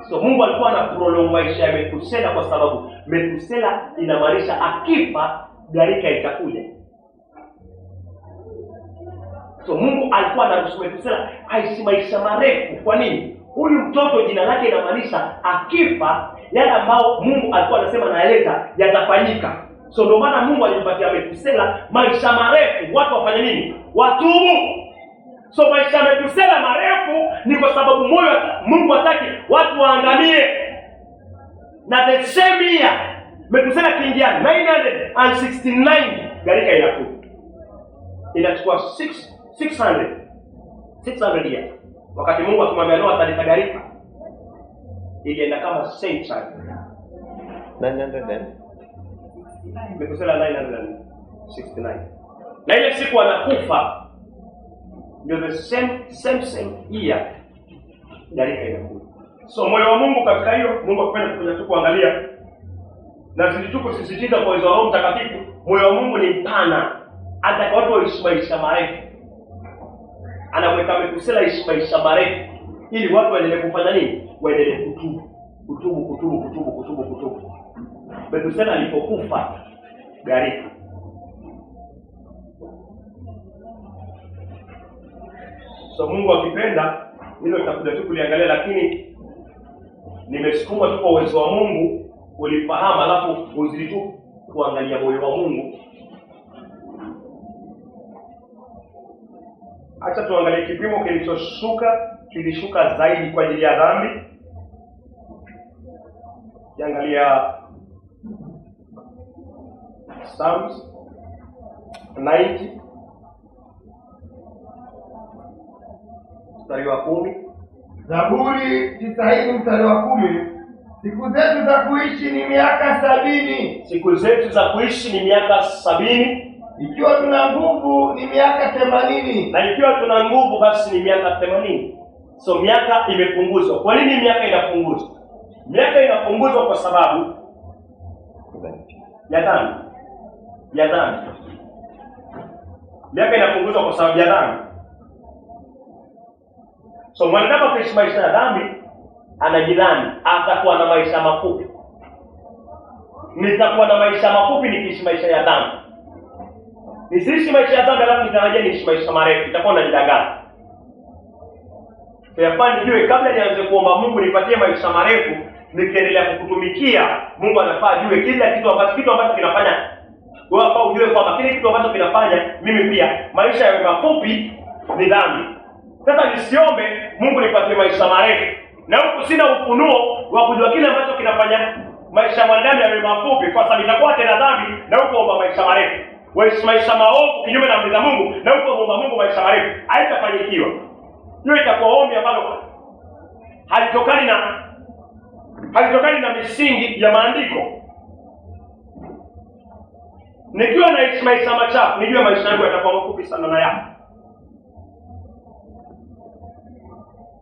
So Mungu alikuwa ana prolong maisha ya Methuselah kwa sababu Methuselah inamaanisha akifa gharika itakuja. So Mungu alikuwa anaruhusu Methuselah aishi maisha marefu. Kwa nini? Huyu mtoto jina lake inamaanisha akifa yale ambao Mungu alikuwa anasema naeleza yatafanyika. So ndio maana Mungu alimpatia Methuselah maisha marefu. Watu wafanye nini? Watubu. So maisha ya Methuselah marefu ni kwa sababu Mungu hataki watu waangamie. Na the same year Methuselah kiingia 969 gharika inakuja. Inachukua 600 years. Wakati Mungu akimwambia Noah ataleta gharika, ilienda kama century. 900 Methuselah 969. Na ile siku anakufa ndio the same year gharika inakuja. So moyo wa Mungu katika hiyo, Mungu akipenda kufanya tu kuangalia na zilituko sisitiza kwa uwezo wa Roho Mtakatifu. Moyo wa Mungu ni mpana, hata watu waishi maisha marefu. Anaweka Methuselah ishi maisha marefu ili watu waendelee kufanya nini? Waendelee kutubu. kutubu. Methusela alipokufa gharika. So Mungu akipenda hilo tutakuja tu kuliangalia, lakini nimesukuma tu kwa uwezo wa Mungu ulifahamu, alafu uzidi tu kuangalia moyo wa Mungu. Acha tuangalie kipimo kilishuka zaidi kwa ajili ya dhambi. Kiangalia Psalms 90 mstari wa 10. Zaburi 90 mstari wa 10. Siku zetu za kuishi ni miaka 70. Siku zetu za kuishi ni miaka 70. Ikiwa tuna nguvu ni miaka 80. Na ikiwa tuna nguvu basi ni miaka 80. So miaka imepunguzwa. Kwa nini miaka inapunguzwa? Miaka inapunguzwa kwa sababu ya dhambi. Miaka inapunguzwa kwa sababu ya dhambi. So mwanadamu akiishi maisha ya dhambi anajidhani atakuwa na maisha mafupi. Nitakuwa na maisha mafupi nikiishi maisha ya dhambi. Nisiishi maisha ya dhambi alafu nitarajia niishi maisha marefu, itakuwa najidanganya. Yafaa nijue kabla nianze kuomba Mungu nipatie maisha marefu, nikiendelea kukutumikia, Mungu anafaa ajue kila kitu ambacho kinafanya. Wewe hapa ujue kwamba kile kitu ambacho kinafanya mimi pia maisha yawe mafupi ni dhambi. Sasa nisiombe Mungu nipatie maisha marefu, na huku sina ufunuo wa kujua kile ambacho kinafanya maisha mwanadamu yawe mafupi, kwa sababu itakuwa tena dhambi na huko omba maisha marefu. Waishi maisha maovu kinyume na amri za Mungu na huko omba Mungu maisha marefu, haitafanikiwa. Hiyo itakuwa ombi ambalo halitokani na misingi ya maandiko. Nikiwa naishi maisha machafu, nijue maisha yangu yatakuwa mafupi sana na yako.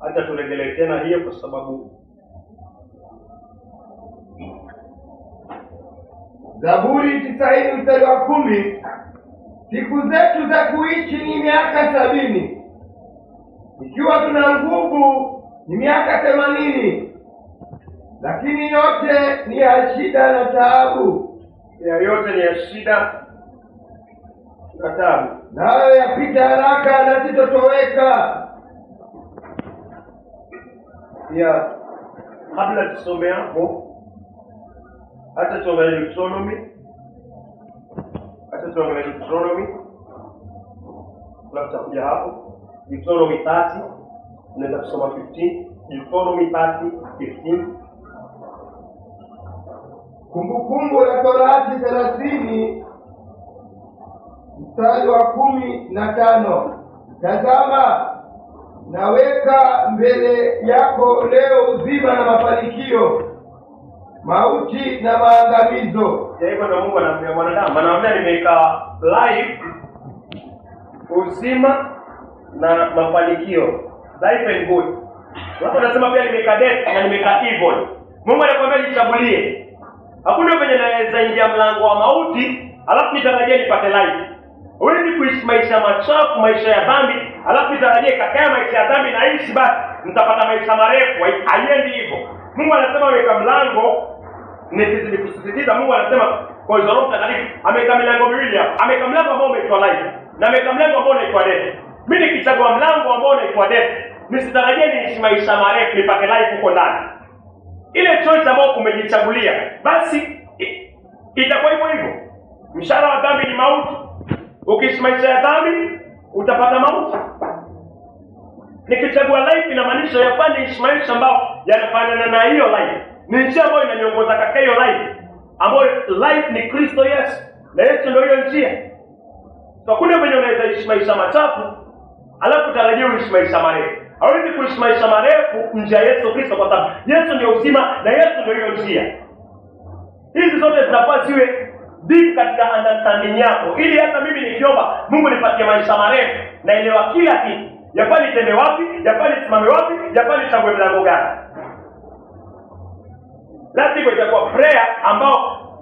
Acha turegelee tena hiyo kwa sababu Zaburi 90 mstari wa 10. Siku zetu za kuishi ni miaka 70. Ikiwa tuna nguvu ni miaka 80. Lakini yote ni ya shida na taabu. Yote ni ya shida na taabu. Nayo yapita haraka na sitotoweka. Ya kabla tusome hapo, hata tuangalie Deuteronomy. Tutakuja hapo Deuteronomy 30, tunaweza kusoma 15. Deuteronomy 30:15. Kumbukumbu la Torati 30 mstari wa 15. Tazama, naweka mbele yako leo uzima na mafanikio, mauti na maangamizo. Hivyo ndio Mungu anamwambia mwanadamu, anamwambia nimeweka life, uzima na mafanikio, life and good. Watu wanasema pia nimeweka death na nimeweka evil. Mungu anakuambia jichagulie. Hakuna venye naweza ingia mlango wa mauti alafu nitarajie nipate life. Huwezi kuishi maisha machafu, maisha ya dhambi, alafu nitarajie kakaa maisha ya dhambi na ishi basi nitapata maisha marefu. Haiendi hivyo. Mungu anasema weka mlango, nikizidi kusisitiza Mungu anasema kwa hizo roho takatifu ameweka milango miwili hapa. Ameweka mlango ambao unaitwa life na ameweka mlango ambao unaitwa death. Mimi nikichagua mlango ambao unaitwa death, nisitarajie niishi maisha marefu nipate life huko ndani. Ile choice ambayo umejichagulia, basi itakuwa hivyo hivyo. Mshahara wa dhambi ni mauti. Ukiishi maisha ya dhambi utapata mauti. Nikichagua life inamaanisha yapande ishi maisha ambayo yanafanana na hiyo life. Ni njia ambayo inaniongoza katika hiyo life, ambayo life ni Kristo Yesu. Na Yesu ndio hiyo njia. So kuna venye unaweza ishi maisha machafu alafu tarajia uishi maisha marefu. Hawezi kuishi maisha marefu nje ya Yesu Kristo, kwa sababu Yesu ndio uzima na Yesu ndio hiyo njia. Hizi zote zinafaa ziwe deep katika understanding yako, ili hata mimi nikiomba Mungu nipatie maisha marefu, naelewa kila kitu. Yafaa nitende wapi, yafaa nisimame wapi, yafaa nichague mlango gani. Lazima itakuwa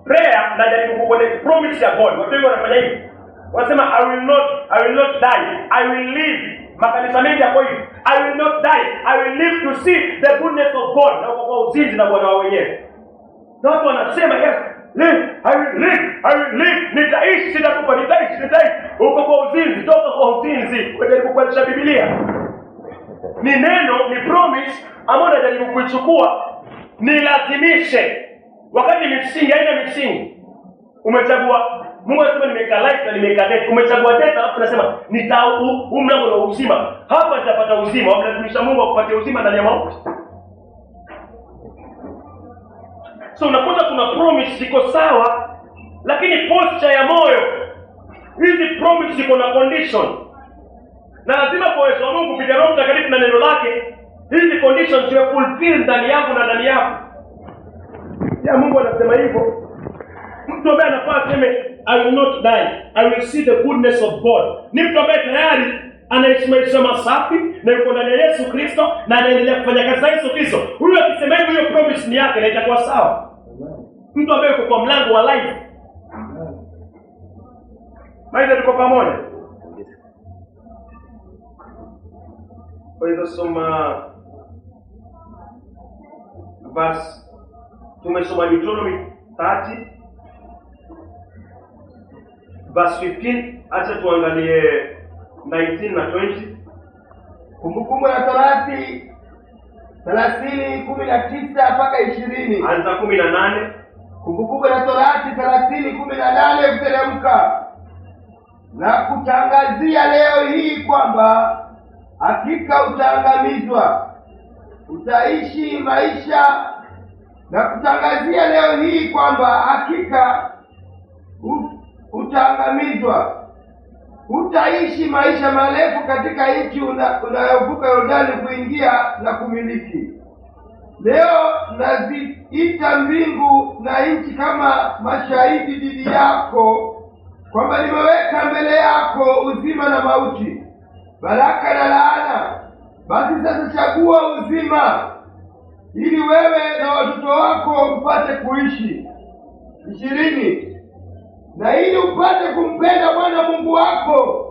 prayer na jaribu kuconnect promise ya God. Watu wengi wanafanya hivi. Wanasema I will not die, I will live Makanisa mengi yako hivi, I will not die, I will live to see the goodness of God. Na kwa uzinzi na bwana wao wenyewe. Na watu wanasema yes, live, I will live, nitaishi, sitakufa, nitaishi. Uko kwa uzinzi, toka kwa uzinzi. Unajaribu kuacha Biblia. Ni neno, ni promise ambayo unajaribu kuichukua, ni lazimishe. Wakati misingi haina misingi. Umechagua, Mungu anasema nimeka life na nimeka death. Umechagua death, alafu unasema huu mlango na uzima. Hapa nitapata uzima. Wamlazimisha Mungu akupatie uzima ndani ya mauti. So unakuta kuna promise ziko sawa, lakini posture ya moyo, hizi promise ziko na condition. Na lazima kwa uwezo wa Mungu kupitia Roho Mtakatifu na neno lake, hizi conditions ziwe fulfilled ndani yangu na ndani yako. Ya Mungu anasema hivyo. Mtu ambaye anafaa aseme I will not die, I will see the goodness of God. Ni mtu ambaye tayari anaishi maisha masafi na yuko ndani ya Yesu Kristo na anaendelea kufanya kazi za Yesu Kristo. Huyo akisema hivyo, hiyo promise ni yake na itakuwa sawa. Mtu ambaye yuko kwa mlango wa life. Maana tuko pamoja. Kwa hivyo soma verse, tumesoma Deuteronomy 30 verse 15. Acha tuangalie 19 na 20. Kumbukumbu la Torati 30:19 mpaka 20. Anza 18. Kumbukumbu la Torati 30:18 kuteremka. Na kutangazia leo hii kwamba hakika utaangamizwa, utaishi maisha. Na kutangazia leo hii kwamba hakika utaangamizwa, utaishi maisha marefu katika nchi unayovuka Yordani kuingia na kumiliki. Leo naziita mbingu na nchi kama mashahidi dhidi yako, kwamba nimeweka mbele yako uzima na mauti, baraka na laana. Basi sasa chagua uzima, ili wewe na watoto wako mpate kuishi. 20. Na ili upate kumpenda Bwana Mungu wako,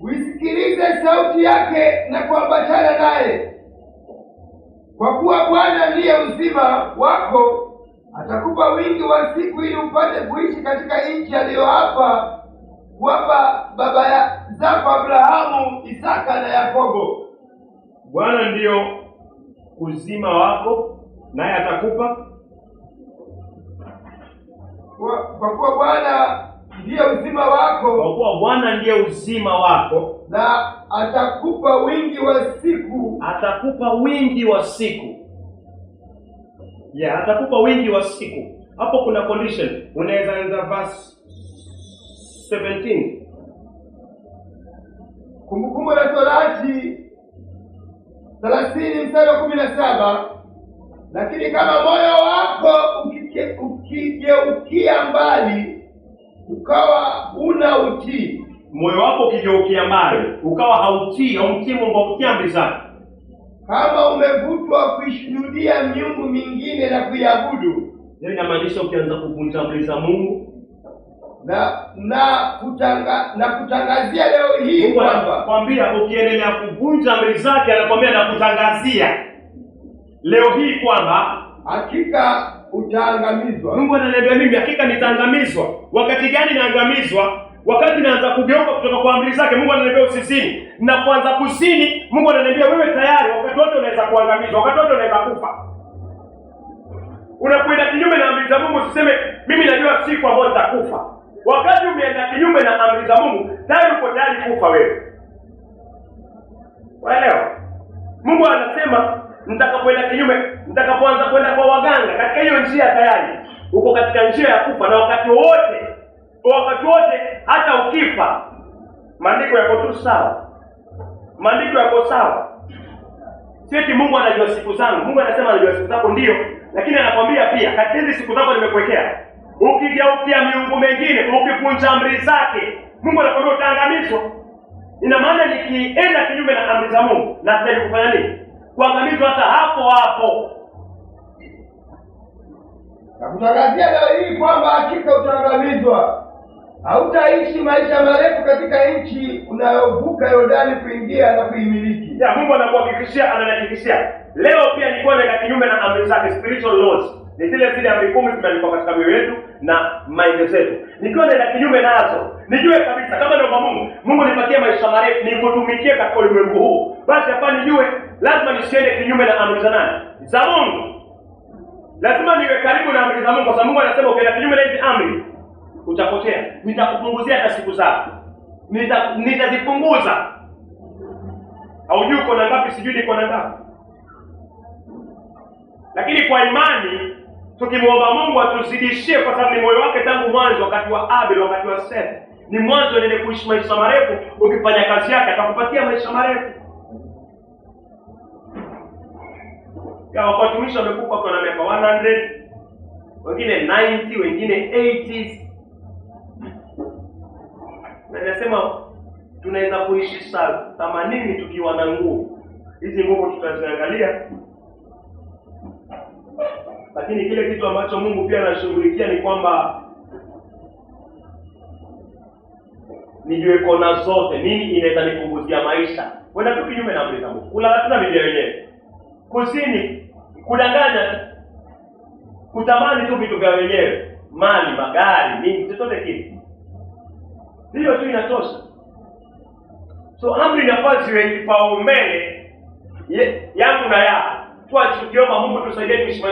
uisikilize sauti yake na kuambatana naye. Kwa kuwa Bwana ndiye uzima wako, atakupa wingi wa siku ili upate kuishi katika nchi aliyoapa kuwapa baba zako Abrahamu, Isaka na Yakobo. Bwana ndiyo uzima wako, naye atakupa. Kwa kuwa Bwana ndiye uzima wako, kwa kuwa Bwana ndiye uzima wako, na atakupa wingi wa siku. Atakupa wingi wa siku. Atakupa wingi wa siku. Hapo kuna condition. Unaweza anza verse 17. Kumbukumbu la Torati 30:17. Lakini kama moyo wako ukigeukia mbali, ukawa una utii. Moyo wako ukigeukia mbali, ukawa hautii Mungu, hautii amri zake. Kama umevutwa kuishuhudia miungu mingine na kuiabudu. Hiyo inamaanisha ukianza kuvunja amri za Mungu. Na kutangazia leo hii kwamba, kwambia ukiendelea kuvunja amri zake, anakwambia na kutangazia leo hii kwamba hakika utaangamizwa. Mungu ananiambia mimi hakika nitaangamizwa. Wakati gani naangamizwa? Wakati naanza kugeuka kutoka kwa amri zake. Mungu ananiambia usizini. Na kuanza kuzini, Mungu ananiambia wewe tayari wakati wote unaweza kuangamizwa, wakati wote unaweza kufa. Unapoenda kinyume na amri za Mungu, usiseme mimi najua siku ambayo nitakufa. Wakati umeenda kinyume na amri za Mungu, tayari uko tayari kufa wewe. Waelewa? Mungu anasema mtakapoenda kinyume, mtakapoanza kwenda kwa waganga, katika hiyo njia tayari uko katika njia ya kufa. Na wakati wote hata ukifa, maandiko yako tu sawa. Maandiko yako sawa. Sisi Mungu anajua siku zangu. Mungu anasema anajua siku zako ndio, lakini anakwambia pia katika hizo siku zako nimekuwekea. Ukigeukia miungu mingine, ukivunja amri zake, Mungu anakwambia utaangamizwa. Ina maana nikienda kinyume na amri za Mungu, nastahili kufanya nini? Kuangamizwa hata hapo. Na kutangazia leo hii kwamba hakika utaangamizwa, Hautaishi maisha marefu katika nchi unayovuka Yordani kuingia na kuimiliki. Mungu anakuhakikishia, ananihakikishia. Leo pia nilikuwa naenda kinyume na amri zake, spiritual laws. Ni zile amri 10 tumeandikwa katika mioyo yetu na mind zetu. Nikiwa naenda kinyume nazo, nijue kabisa kama naomba Mungu nipatie maisha marefu nikutumikie katika ulimwengu huu. Basi hapa nijue lazima nisiende kinyume na amri za nani? Za Mungu. Lazima niwe karibu na amri za Mungu, kwa sababu Mungu anasema ukienda kinyume na hizi amri utapotea. Nitakupunguzia hata siku zako. Nitazipunguza. Haujui uko na ngapi, sijui niko na ngapi. Lakini kwa imani tukimwomba Mungu atuzidishie, kwa sababu ni moyo wake tangu mwanzo, wakati wa Abel, wakati wa Seth. Ni mwanzo nende kuishi maisha marefu, ukifanya kazi yake atakupatia maisha marefu. Ya watumishi wamekufa kwa miaka 100, wengine 90, wengine 80s. Na nasema tunaweza kuishi sana 80 tukiwa na nguvu. Hizi nguvu tutaziangalia. Lakini kile kitu ambacho Mungu pia anashughulikia ni kwamba nijue kona zote nini inaweza nipunguzia maisha. Kwenda tu kinyume na amri za Mungu. Kula tuna Biblia yenyewe. Kusini, kudanganya, kutamani tu vitu vya wenyewe, mali, magari, nini, chochote kitu. Hiyo tu inatosha. So amri inafaa ziwe kipaumbele yangu na yako. Tukiomba Mungu tusaidie kuishi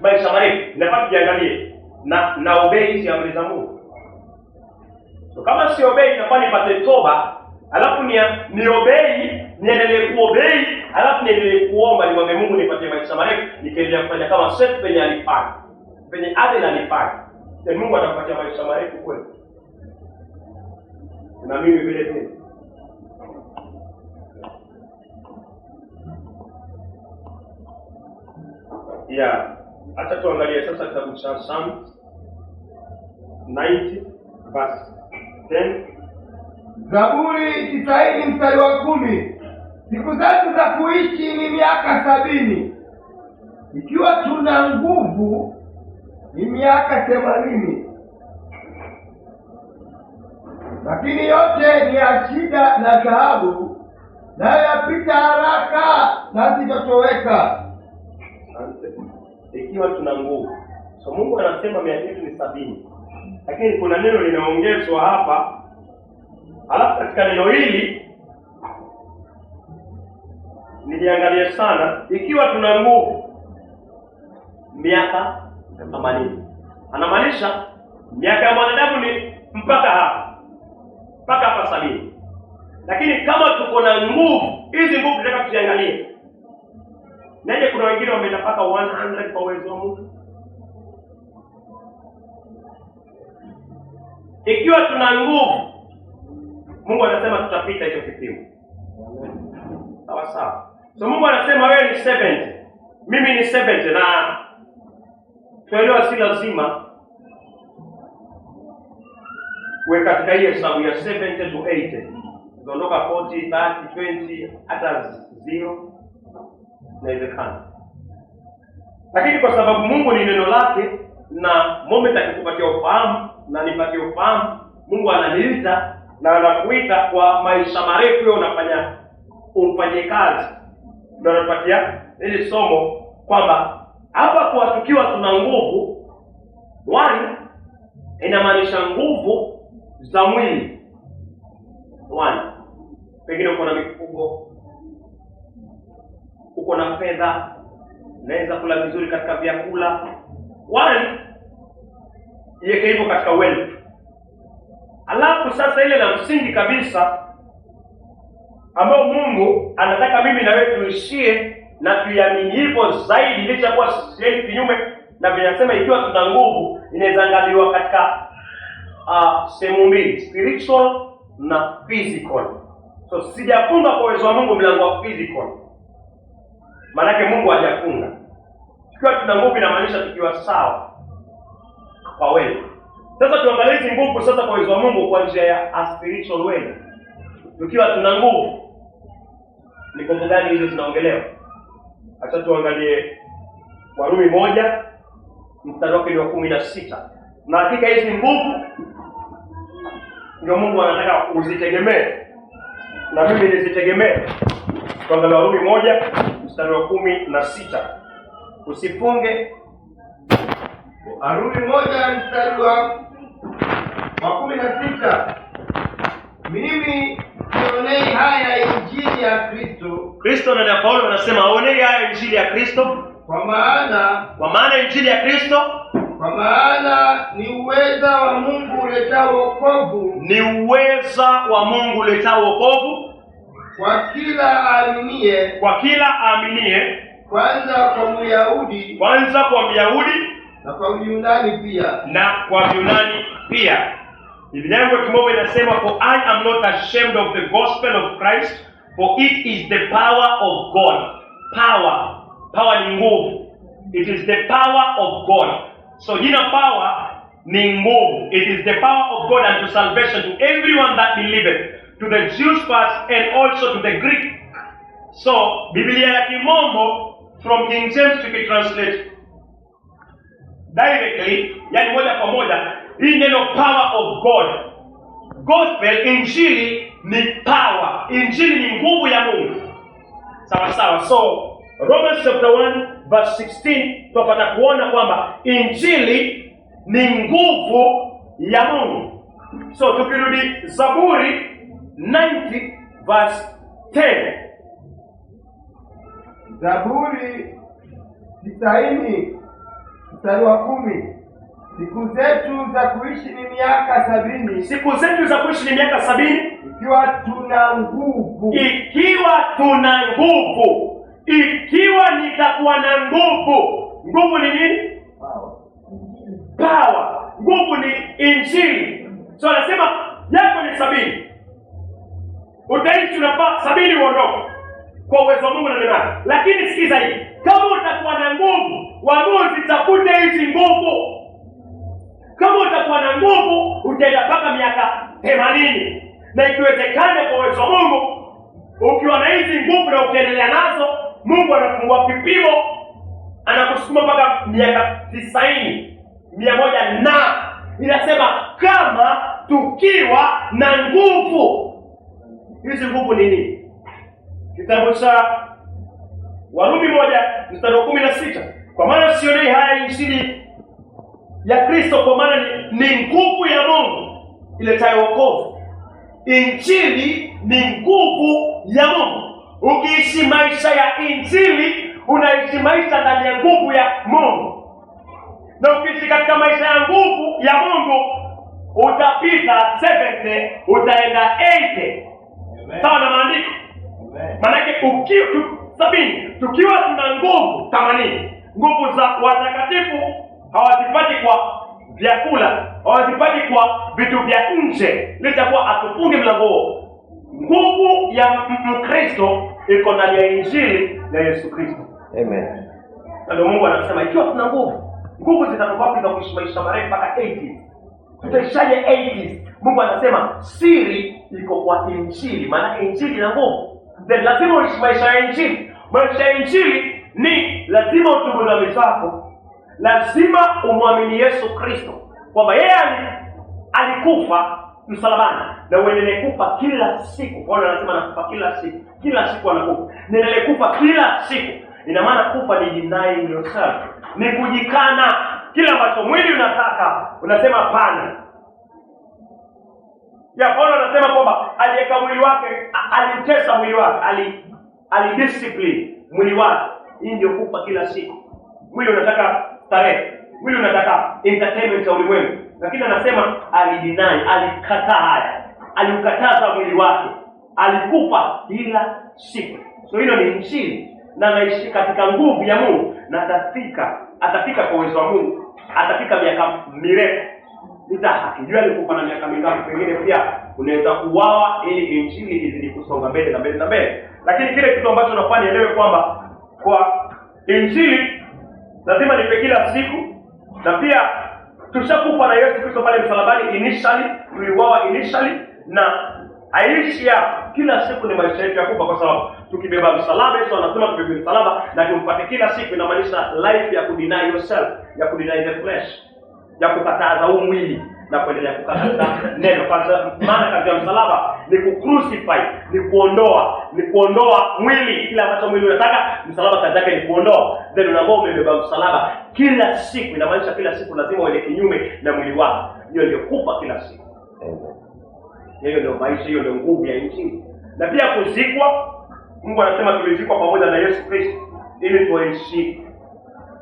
maisha marefu, inafaa tujiangalie na obey hizi amri za Mungu. So kama si obey, inafaa nipate toba, alafu ni obey, niendelee kuobey, alafu niendelee kuomba nimwombe Mungu nipatie maisha marefu, nikiendelea kufanya kama Seth penye alifanya, penye Abel alifanya. Then Mungu atakupatia maisha marefu kweli. Na mimi vile vile. Acha tuangalie sasa kitabu cha Psalms 90 verse 10. Zaburi 90 mstari wa 10. Siku zetu za kuishi ni miaka 70. Ikiwa tuna nguvu ni miaka 80. Lakini yote ni ya shida na taabu, nayo yapita haraka na zitatoweka. Ikiwa tuna nguvu. So Mungu anasema miaka yetu ni 70. Lakini kuna neno linaongezwa hapa. Alafu katika neno hili niliangalia sana, ikiwa tuna nguvu miaka 80. Anamaanisha miaka ya mwanadamu ni mpaka hapa 70. Lakini kama tuko na nguvu, hizi nguvu tunataka tuziangalie. Nende kuna wengine wameenda mpaka 100 kwa uwezo wa Mungu. Ikiwa tuna nguvu, Mungu anasema tutapita hicho kipimo. Sawa sawa. So Mungu anasema wewe ni 70, mimi ni 70, na tuelewa si lazima uwe katika hiyo hesabu ya 70 to 80. Unaondoka 40, 30, 20, hata 0. Inawezekana. Lakini kwa sababu Mungu ni neno lake, na moment akikupatia ufahamu na nipatie ufahamu, Mungu ananiita na anakuita kwa maisha marefu. Wewe umfanye kazi. Ndio anapatia ile somo kwamba hapa kwa tukiwa tuna nguvu, one inamaanisha nguvu za mwili. One, pengine uko na mifugo, uko na fedha, unaweza kula vizuri katika vyakula. One, iweke hivyo katika wealth. Alafu sasa ile la msingi kabisa ambao Mungu anataka mimi na wewe tuishie na tuiamini hivyo zaidi, licha kwa sisi kinyume na vinasema ikiwa tuna nguvu, inaweza angaliwa katika sehemu mbili, spiritual na physical. So sijafunga kwa uwezo wa Mungu mlango wa physical. Maana Mungu hajafunga. Tukiwa tuna nguvu inamaanisha tukiwa sawa kwa wewe. Sasa tuangalie hizi nguvu sasa kwa uwezo wa Mungu kwa njia ya spiritual way. Tukiwa tuna nguvu, ni nguvu gani hizo zinaongelewa? Acha tuangalie Warumi 1 mstari wa 16. Na hakika hizi nguvu ndio Mungu anataka uzitegemee na mimi nizitegemee. Tuangalie Warumi 1:16. Usifunge. Warumi 1:16. Mimi sionei haya injili ya Kristo. Kristo na Paulo wanasema haonei haya injili ya Kristo. Kwa maana injili ya Kristo, kwa maana ni uweza wa Mungu uletao wokovu. Ni uweza wa Mungu uletao wokovu kwa kila aaminiye. Kwanza kwa Myahudi na kwa Myunani pia. Biblia yangu kimombo inasema, for I am not ashamed of the gospel of Christ, for it is the power of God. Power ni nguvu. It is the power of God. So jina power ni nguvu. It is the power of God unto salvation to everyone that believeth, to the Jews first and also to the Greek. So Biblia ya kimombo from King James tukitranslate directly, yani moja kwa moja, hii neno power of God. Gospel, injili ni power. Injili ni nguvu ya Mungu. Sawa. So Romans chapter 1:16 tunapata kuona kwamba injili ni nguvu ya Mungu. So tukirudi Zaburi 90:10. Zaburi 90:10. Siku zetu za kuishi ni miaka 70. Siku zetu za kuishi ni miaka 70 ikiwa tuna nguvu. Ikiwa nitakuwa na nguvu. Nguvu ni nini? Power. Nguvu ni injili. So anasema yako ni 70. Utaishi unafaa 70 uondoke kwa uwezo wa Mungu na neema. Lakini sikiza hii. Kama utakuwa na nguvu, waamuzi zitafute hizi nguvu. Kama utakuwa na nguvu, utaenda mpaka miaka 80. Na ikiwezekana kwa uwezo wa Mungu, ukiwa na hizi nguvu na ukiendelea nazo, Mungu anafungua kipimo, anakusukuma mpaka miaka 90, 100 na inasema kama tukiwa na nguvu. Hizi nguvu ni nini? Kitabu cha Warumi 1:16. Kwa maana sionei haya injili ya Kristo, kwa maana ni nguvu ya Mungu iletayo wokovu. Injili ni nguvu ya Mungu. Ukiishi maisha ya injili, unaishi maisha ndani ya nguvu ya Mungu. Na ukiishi katika maisha ya nguvu ya Mungu, utapita 70, utaenda 80. Sawa na maandiko? Maanake tukiwa tuna nguvu 80. Nguvu za watakatifu hawazipati kwa vyakula, hawazipati kwa vitu vya nje, licha kuwa atufunge mlango. Nguvu ya Mkristo iko ndani ya injili ya Yesu Kristo. Amen. Na ndio Mungu anasema ikiwa tuna nguvu zitatoka za kuishi maisha marefu mpaka 80. Tutaishaje 80? Mungu anasema siri iko kwa injili, maana injili ina nguvu. Then lazima uishi maisha ya injili. Maisha ya injili ni lazima utubu dhambi zako. Lazima umwamini Yesu Kristo kwamba yeye alikufa msalabani na uendelee kufa kila siku. Paulo anasema anakufa kila siku anakufa. Niendelee kufa kila siku. Ina maana kufa ni denying yourself. Ni kujikana kila ambacho mwili unataka, unasema hapana. Ya Paulo anasema kwamba aliweka mwili wake, alitesa mwili wake, alidiscipline mwili wake. Hii ndio kufa kila siku. Mwili unataka starehe, mwili unataka entertainment ya ulimwengu, lakini anasema alidinai, alikataa haya, aliukataza mwili wake, alikufa kila siku. So hilo ni injili, na anaishi katika nguvu ya Mungu, na atafika kwa uwezo wa Mungu, atafika miaka mirefu. Hatujui alikufa na miaka mingapi, pengine pia unaweza kuuawa ili injili izidi kusonga mbele na mbele na mbele. Lakini kile kitu ambacho nafanya elewe kwamba kwa injili lazima nipe kila siku, na pia tushakufa na Yesu Kristo pale msalabani initially, tuliuawa initially, na aishi kila siku ni maisha yetu ya kufa, kwa sababu tukibeba msalaba, Yesu anasema tubebe msalaba na tumpate kila siku. Inamaanisha life ya kudeny yourself, ya kudeny the flesh, ya kukataza huu mwili na kuendelea kukaa katika neno. Maana kazi ya msalaba ni kucrucify, ni kuondoa mwili, kila ambacho mwili unataka. Msalaba kazi yake ni kuondoa. Then unakuwa umebeba msalaba kila siku. Inamaanisha kila siku lazima uende kinyume na mwili wako. Hiyo ndio kufa kila siku. Hiyo ndio maisha, hiyo ndio nguvu ya Injili. Na pia kuzikwa, Mungu anasema tulizikwa pamoja na Yesu Kristo ili tuishi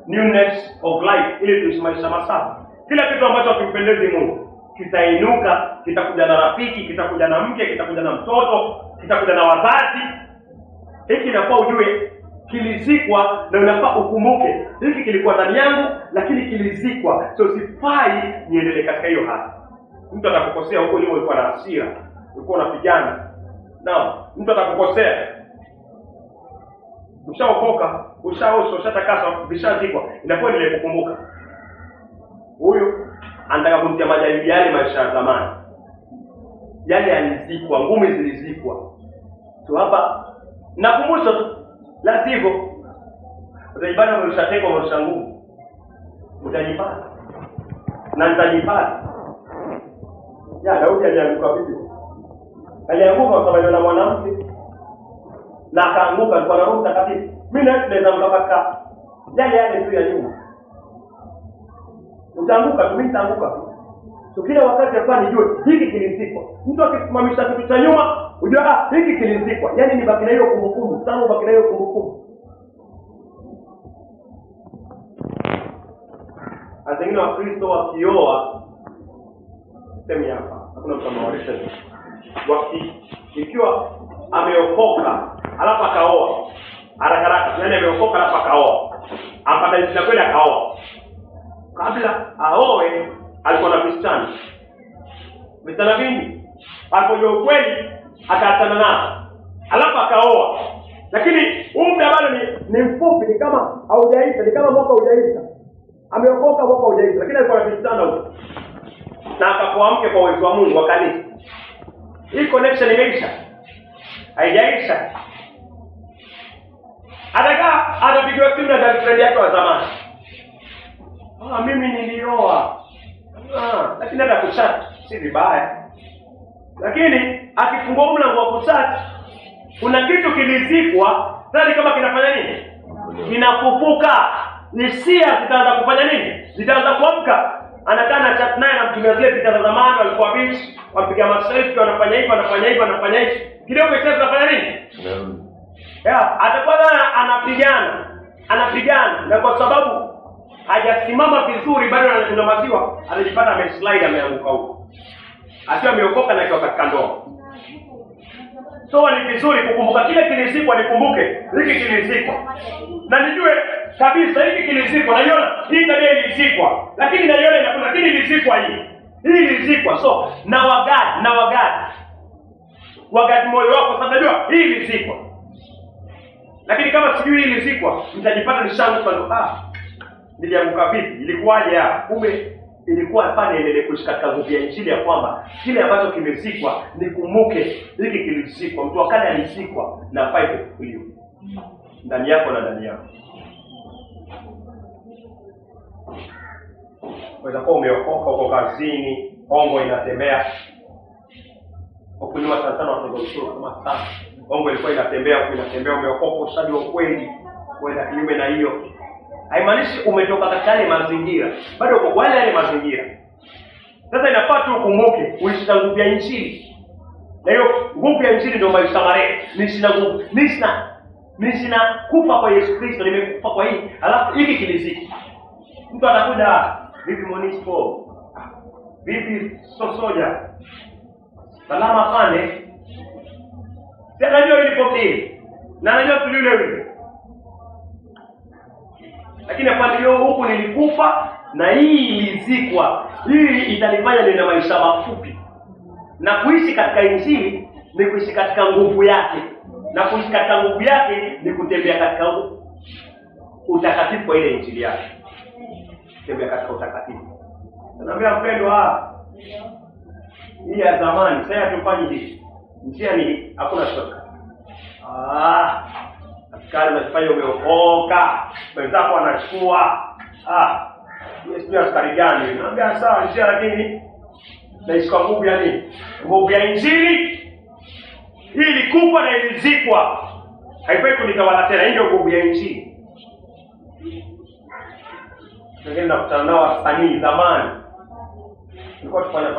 newness of life, ili tuishi maisha masafi. Kila kitu ambacho hakimpendezi Mungu kitainuka, kitakuja na rafiki, kitakuja na mke, kitakuja na mtoto, kitakuja na wazazi. Hiki inafaa ujue kilizikwa, na unafaa ukumbuke hiki kilikuwa ndani yangu lakini kilizikwa. So sifai niendelee katika hiyo hali. Mtu atakukosea huko nyuma, ulikuwa na hasira, ulikuwa unapigana. Naam, mtu atakukosea. Ushaokoka, ushaoshwa, ushatakaswa, vishazikwa. Inakuwa nile kukumbuka. Huyu anataka kumtia majaribu yale maisha ya zamani. Yale yalizikwa, ngumi zilizikwa. So hapa nakumbusha tu, la sivyo utajipata umeshatekwa, umesha ngumu. Utajipata. Na nitajipata. Daudi alianguka vipi? Alianguka kwa sababu na mwanamke. Na akaanguka kwa Roho Mtakatifu. Mimi naweza mkapaka yale tu ya nyuma. Utaanguka, mimi nitaanguka. So kila wakati hapa nijue hiki kilizikwa. Mtu akisimamisha kitu cha nyuma, unajua hiki kilizikwa. Yaani ni baki na hiyo kumbukumbu, tangu baki na hiyo kumbukumbu. Azingine wa Kristo wakioa sema hapa. Hakuna mtu anaoresha. Ikiwa ameokoka alafu akaoa haraka, yani ameokoka alafu akaoa, apata jina kweli akaoa. Kabla aoe alikuwa na msichana vingi, alipojua kweli akaachana nao, alafu akaoa. Lakini muda bado ni mfupi, ni kama haujaisha, ni kama mwaka haujaisha. Ameokoka mwaka haujaisha, lakini alikuwa na msichana huko, na akapoa mke kwa uwezo wa Mungu wa kanisa. Hii connection imeisha? Haijaisha. Atapigiwa simu na girlfriend yake wa zamani. Mimi nilioa. Lakini hata kuchat si vibaya. Lakini akifungua mlango wa kuchat, kuna kitu kilizikwa, sasa kama kinafanya nini? Kinafufuka. Hisia zitaanza kufanya nini? Zitaanza kuamka. Anakaa na chat naye na mtumia zile picha za zamani, walikuwa beach, wapiga maselfie, wanafanya hivi. Kidogo kesho tunafanya nini? Atakuwa anapigana. Na kwa sababu hajasimama vizuri, bado ananyamaziwa, anajipata ameslide, ameanguka huko. Akiwa ameokoka na akiwa katika ndoa. So ni vizuri kukumbuka kile kilizikwa, nikumbuke hiki kilizikwa. Na nijue kabisa hiki kilizikwa, naiona hii tabia ilizikwa. Lakini naiona inakuna lakini ilizikwa hii. Hii ilizikwa. So na wagadi moyo wako, sababu najua hii ilizikwa. Lakini kama sijui hii ilizikwa, nitajipata nishanguka, nilianguka vipi? Ilikuwaje hapa? Kumbe ilikuwa hapa niendelee kuishi katika nguvu ya Injili ya kwamba kile ambacho kimezikwa nikumbuke hiki kilizikwa. Mtu wakati alizikwa na faifu kufufuliwa. Ndani yako na ndani yako. Waweza kuwa umeokoka uko kazini, hongo inatembea. Ukunywa sana watu wazuri kama sana. Hongo ilikuwa inatembea, umeokoka usadi wa kweli. Kwenda kinyume na hiyo. Haimaanishi umetoka katika yale mazingira. Bado uko kwa yale mazingira. Sasa inafaa tu ukumbuke uishi na nguvu ya Injili. Na hiyo nguvu ya Injili ndio maisha marefu. Nisina kufa kwa Yesu Kristo, nimekufa kwa hii. Alafu hiki kiliziki. Mtu atakuja vipi Monisco? Vipi Sosoja? Salama pale. Sasa najua ilipokea. Na najua tulile. Lakini afadhali huku nilikufa na hii ilizikwa. Hii itanifanya niwe na maisha mafupi. Na kuishi katika Injili ni kuishi katika nguvu yake. Na kuishi katika nguvu yake ni kutembea katika utakatifu kwa ile Injili yake. Tembea katika utakatifu. Naambia mpendwa, hii ya zamani sasa tufanye hivi. Njia ni hakuna shaka. Askari unafanya umeokoka, wenzako wanachukua. Yes, ni askari gani? Naambia sawa njia, lakini Naishi kwa nguvu ya nini? Nguvu ya Injili. Hii ilikufa na ilizikwa, haifai kunitawala tena. Hii ndio nguvu ya Injili. Wengine nakutana nao wasanii zamani, tulikuwa tufanya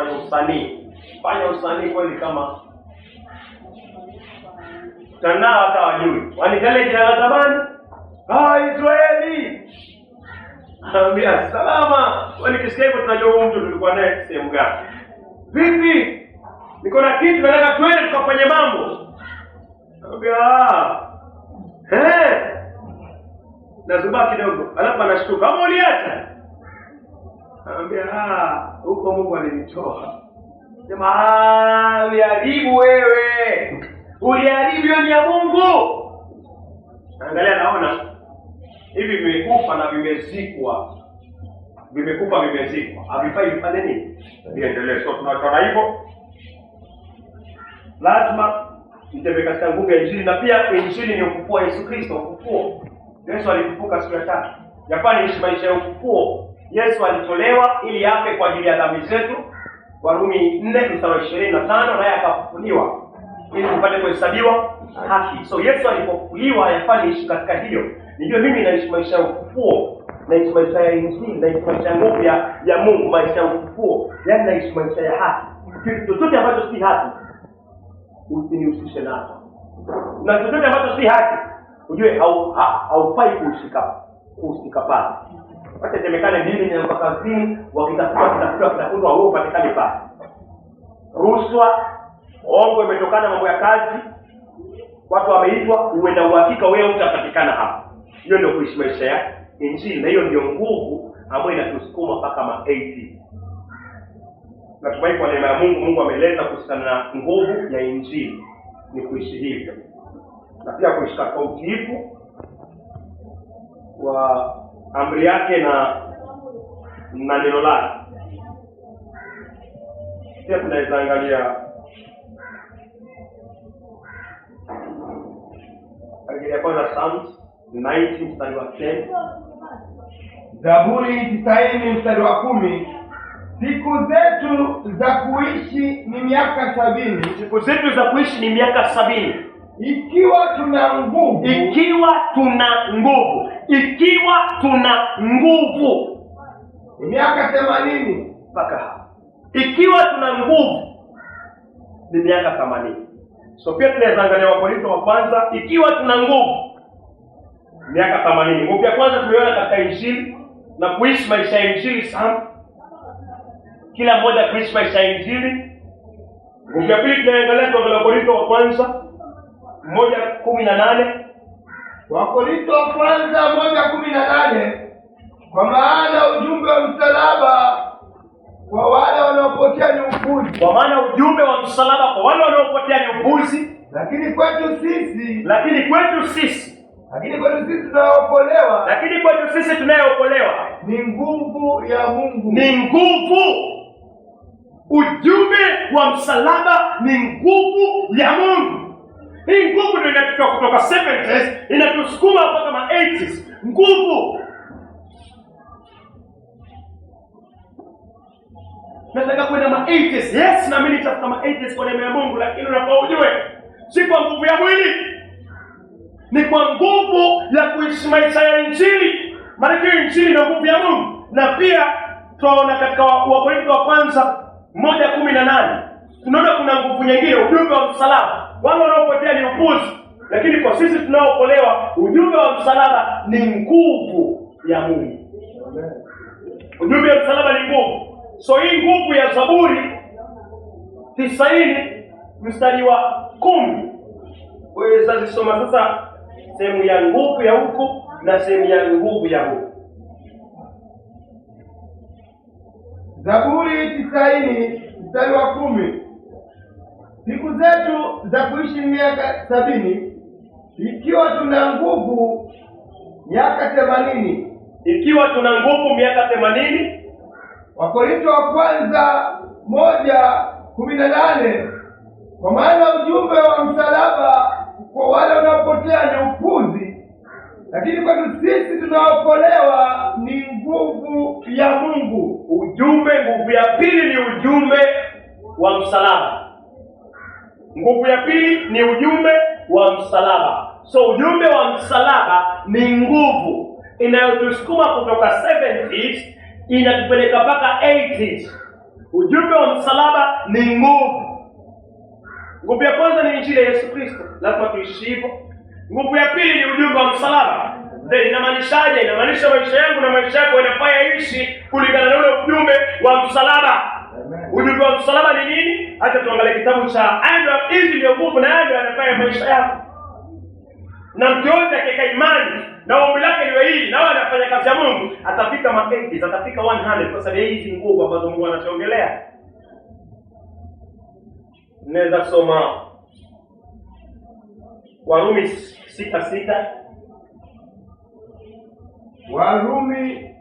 usanii kweli, kama tanao hata wajui wanitale jina la zamani, Israeli. Anambia salama. Nikisikia hivyo tunajua huyu mtu tulikuwa naye sehemu gani. Vipi? Niko na kitu nataka twende tukafanye mambo. Anambia nazubaa kidogo. Alafu anashtuka, kama uliacha? Anambia huko Mungu alinitoa. Sema uliharibu wewe. Uliharibu hiyo ni ya Mungu. Angalia, naona hivi vimekufa na vimezikwa. Vimekufa vimezikwa. Havifai vifanye nini? Viendelee. So tunataka hivyo. Lazima itembee katika nguvu ya Injili, na pia Injili ni ufufuo wa Yesu Kristo. Ufufuo. Yesu alifufuka siku ya tatu. Yafaa ishi maisha ya ufufuo. Yesu alitolewa ili afe kwa ajili ya dhambi zetu. Warumi 4:25, naye akafufuliwa ili tupate kuhesabiwa haki. So Yesu alipofufuliwa yafaa ishi katika hiyo. Ndio mimi naishi maisha ya ufufuo, naishi maisha ya Injili, naishi maisha ya nguvu ya Mungu, maisha ya ufufuo. Yaani naishi maisha ya haki. Kitu chochote ambacho si haki usinihusishe nacho. Na chochote ambacho si haki ujue haufai kuhusika pale. Wacha temekane mimi na kazini wakitafuta wao upatikane pale. Rushwa, ongo imetokana mambo ya kazi, watu wameitwa, uwe na uhakika wewe utapatikana hapa. Hiyo ndio kuishi maisha ya Injili, na hiyo ndio nguvu ambayo inatusukuma mpaka 80. Natumai kwa neema ya Mungu ameleta kuhusiana na nguvu ya Injili ni kuishi hivyo. Na pia kuishi katika utiifu wa amri yake na neno lake. Pia tunaweza angalia kwanza Psalms 90 mstari wa 10. Zaburi 90 mstari wa 10. Siku zetu za kuishi ni miaka 70. Siku zetu za kuishi ni miaka 70. Ikiwa tuna nguvu. Ikiwa tuna nguvu. Ikiwa tuna nguvu. Ni miaka 80 mpaka hapa. Ikiwa tuna nguvu ni miaka 80. So pia tunaweza angalia Wakorintho wa kwanza, ikiwa tuna nguvu miaka 80. Nguvu ya kwanza tumeona katika Injili na kuishi maisha ya Injili sana. Kila mmoja kuishi maisha ya Injili. Nguvu ya pili tunaangalia kwa Wakorintho wa kwanza 1:18. Wakorintho wa kwanza 1:18. Kwa maana ujumbe wa msalaba kwa wale wanaopotea ni upuzi. Kwa maana ujumbe wa msalaba kwa wale wanaopotea ni upuzi, lakini kwetu sisi tunaookolewa ni nguvu ya Mungu. Ni nguvu. Ujumbe wa msalaba ni nguvu ya Mungu. Hii nguvu ndio inatoka kutoka 70s inatusukuma mpaka 80s. Nguvu. Nataka kwenda 80s. Yes, na mimi nitafika 80s kwa neema ya Mungu, lakini unafaa ujue si kwa nguvu ya mwili. Ni kwa nguvu ya kuishi maisha ya Injili. Maana Injili ndio nguvu ya Mungu. Na pia tunaona katika Wakorintho wa kwanza 1:18. Tunaona kuna nguvu nyingine, ujumbe wa msalaba. Wale wanaopotea ni upuzi, lakini kwa sisi tunaookolewa ujumbe wa msalaba ni nguvu ya Mungu. Ujumbe wa msalaba ni nguvu. So hii nguvu ya Zaburi 90 mstari wa 10. Wewe sasa soma sasa sehemu ya nguvu ya huku na sehemu ya nguvu ya huku. Zaburi 90 mstari wa 10. Siku zetu za kuishi miaka 70, ikiwa tuna nguvu miaka 80. Ikiwa tuna nguvu miaka 80. Wakorintho wa kwanza 1:18. Kwa maana ujumbe wa msalaba kwa wale wanaopotea ni upuzi, lakini kwetu sisi tunaokolewa ni nguvu ya Mungu. Ujumbe, nguvu ya pili ni ujumbe wa msalaba. Nguvu ya pili ni ujumbe wa msalaba. So ujumbe wa msalaba ni nguvu inayotusukuma kutoka 70s inatupeleka mpaka 80s. Ujumbe wa msalaba ni nguvu. Nguvu ya kwanza ni injili ya Yesu Kristo, lazima tuishi hivyo. Nguvu ya pili ni ujumbe wa msalaba. Inamaanishaje? Inamaanisha maisha yangu na maisha yako yanafaa ishi kulingana na ule ujumbe wa msalaba. Ujumbe wa msalaba ni nini? Acha tuangalie kitabu cha Andrew. Hizi ndio nguvu na Andrew anafanya maisha yako. Na mtu yote akika imani na ombi lake liwe hili, na anafanya kazi ya Mungu, atafika 80, atafika 100 kwa sababu hizi nguvu ambazo Mungu anatuongelea. Naweza soma Warumi 6:6. Warumi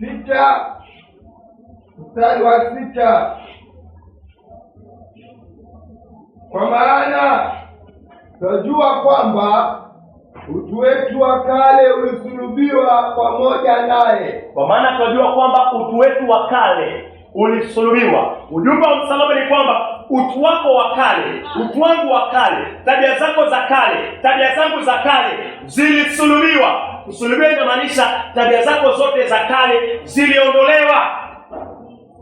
6 mstari wa 6. Kwa maana tunajua kwamba utu wetu wa kale ulisulubiwa pamoja naye. Kwa maana tunajua kwamba utu wetu wa kale ulisulubiwa. Ujumbe wa msalaba ni kwamba utu wako wa kale, utu wangu wa kale, tabia zako za kale, tabia zangu za kale zilisulubiwa. Kusulubiwa inamaanisha tabia zako zote za kale ziliondolewa.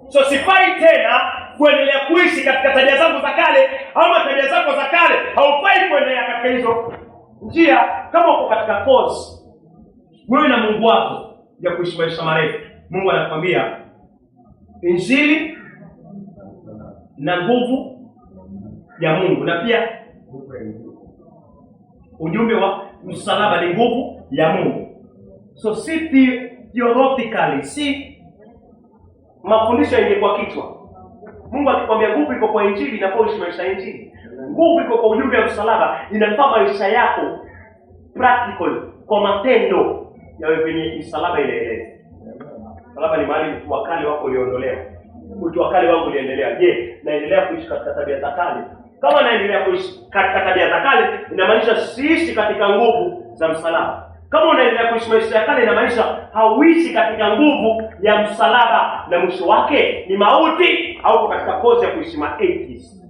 So sifai tena kuendelea kuishi katika tabia zangu za kale, ama tabia zako za kale haufai kuendelea katika hizo njia. Kama uko katika course wewe na Mungu wako ya kuishi maisha marefu, Mungu anakuambia injili na nguvu ya Mungu, na pia ujumbe wa msalaba ni nguvu ya Mungu. So si theoretically, si mafundisho ingekuwa kichwa. Mungu akikwambia nguvu iko kwa injili, inafaa uishi maisha ya injili. Nguvu iko kwa ujumbe wa msalaba, inafaa maisha yako practical, kwa matendo yawe kwenye msalaba inaeleza. Msalaba ni mahali utu wa kale wako uliondolewa. Utu wa kale wangu uliendelea. Je, naendelea kuishi katika tabia za kale? Kama naendelea kuishi katika tabia za kale, inamaanisha siishi katika nguvu za msalaba. Kama unaendelea kuishi maisha ya kale, inamaanisha hauishi katika nguvu ya msalaba, na mwisho wake ni mauti, au katika kozi ya kuishi 80s.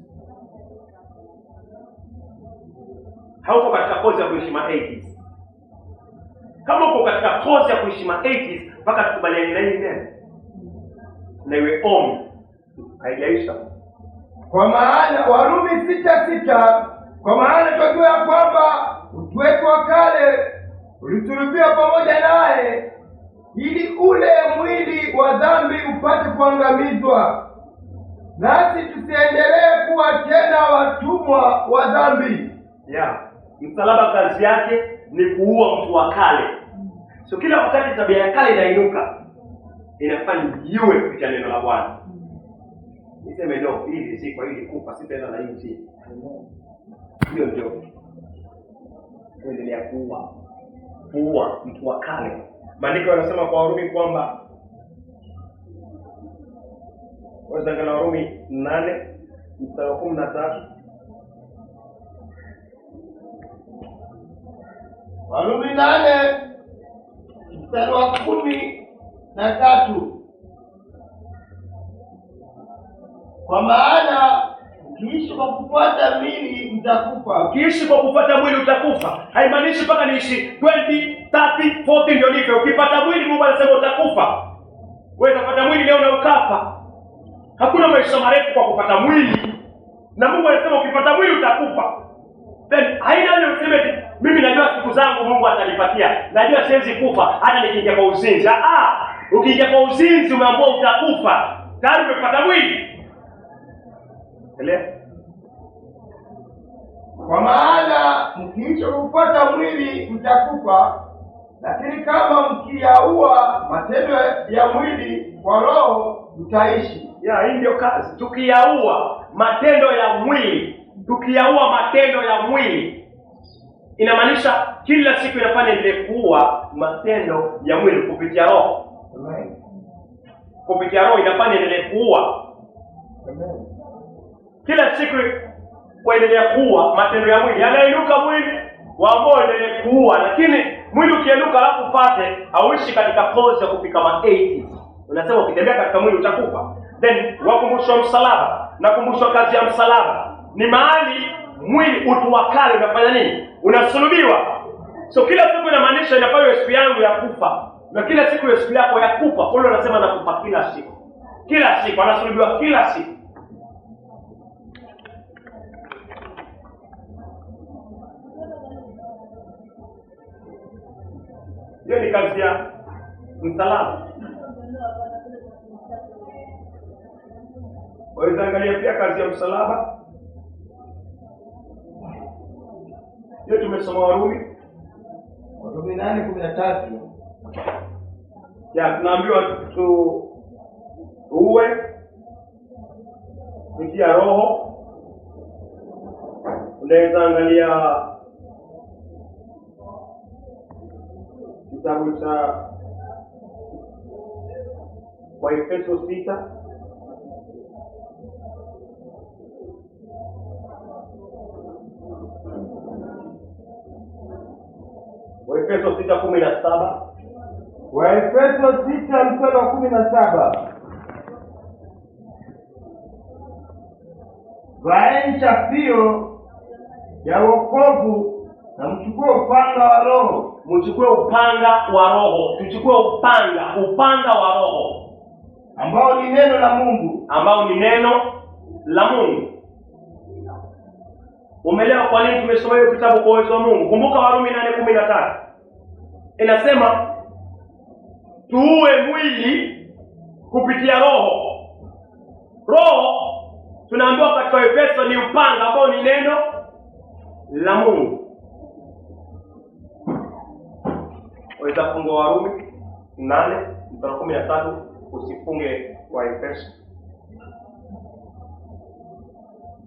Hauko katika kozi ya kuishi 80s. Kama uko katika kozi ya kuishi 80s, mpaka tukubaliane na hili neno na iwe ombi, haijaisha. Kwa maana Warumi 6:6, kwa maana tunajua ya kwamba utu wetu wa kale ulisulubiwa pamoja naye, ili ule mwili wa dhambi upate kuangamizwa, nasi tusiendelee kuwa tena watumwa wa dhambi. Msalaba kazi yake ni kuua mtu wa kale. So kila wakati tabia ya kale inainuka, inafanya jiwe kupitia neno la Bwana. Niseme no, hivi si kwa hili kufa, sitaenda na hii chini. Hiyo ndio kuendelea kuua mtu wa kale. Maandiko yanasema kwa Warumi kwamba, wazangana Warumi 8 mstari wa 13. Warumi 8 mstari wa 13. Kwa maana ukiishi kwa kufuata mwili mtakufa. Ukiishi kwa kufuata mwili utakufa. Haimaanishi mpaka niishi 20, 30, 40 ndio nife. Ukipata mwili, Mungu anasema utakufa. Wewe utapata mwili leo na ukafa. Hakuna maisha marefu kwa kupata mwili. Na Mungu anasema ukipata mwili utakufa. Then haina ile useme mimi najua siku zangu Mungu atanipatia. Najua siwezi kufa hata nikiingia kwa uzinzi. Ukiingia kwa uzinzi umeambiwa utakufa. Tayari umepata mwili. Kwa maana mkiishi kufuata mwili mtakufa, lakini kama mkiyaua matendo ya mwili kwa roho mtaishi. Hii ndio kazi. Tukiyaua matendo ya mwili, tukiyaua matendo ya mwili, inamaanisha kila siku inafanya ile kuua matendo ya mwili kupitia roho. Amen. Kupitia roho inafanya ile kuua. Amen. Kila siku kuendelea kuua matendo ya mwili. Yanainuka mwili waambao endelee kuua, lakini mwili ukienuka alafu pate hauishi katika pose ya kufika 80s. Unasema ukitembea katika mwili utakufa. Then wakumbushwa msalaba. Nakumbushwa kazi ya msalaba ni mahali mwili utu wa kale unafanya nini? Unasulubiwa. So kila siku inamaanisha inafanya siku yangu ya kufa. Na kila siku ya siku yako ya kufa. Paulo anasema nakufa kila siku. Kila siku anasulubiwa kila siku. Hiyo ni kazi ya msalaba. Waweza angalia pia kazi ya msalaba. Hiyo tumesoma Warumi 8:13. Ya tunaambiwa uwe kupitia roho. Unaweza angalia kitabu cha Waefeso 6. Waefeso 6:17. Waefeso 6:17. Vaeni chapio ya wokovu na mchukue upanga wa roho. Mchukue upanga wa roho. Tuchukue upanga wa roho ambao ni neno la Mungu. Ambao ni neno la Mungu. Umeelewa kwa nini tumesoma hiyo kitabu kwa uwezo wa Mungu? Kumbuka Warumi 8:13. Inasema tuue mwili kupitia roho. Roho tunaambiwa katika Efeso ni upanga ambao ni neno la Mungu. Waweza fungua Warumi 8:13, usifunge wa Efeso.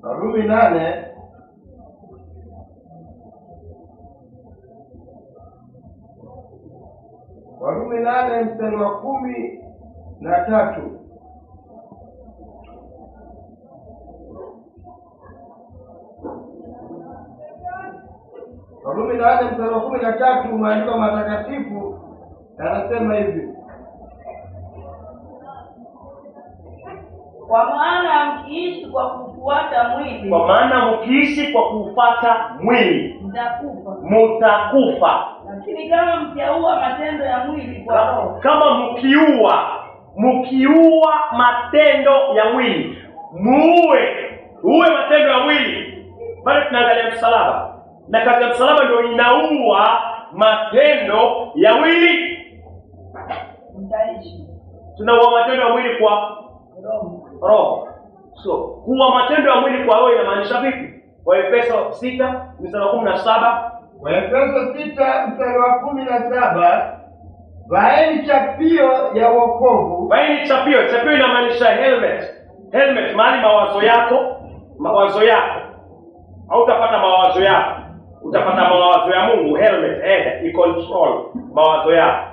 Warumi 8 Warumi 8:13. Warumi 8:13 maandiko matakatifu yanasema hivi: Kwa maana mkiishi kwa kufuata mwili, mtakufa. Lakini kama mkiua matendo ya mwili kwa roho, kama mkiua matendo ya mwili, uwe matendo ya mwili. Bali tunaangalia msalaba. Na kazi ya msalaba ndio inaua matendo ya mwili. mtaishi. Tunaua matendo ya mwili kwa roho. So, kuua matendo ya mwili kwa roho inamaanisha vipi? Waefeso 6:17. Waefeso 6:17. Vaeni chapio ya wokovu. Vaeni chapio. Chapio inamaanisha helmet. Helmet mahali mawazo yako. Hautapata mawazo yako. Utapata mawazo ya Mungu. Helmet, head, control mawazo yako.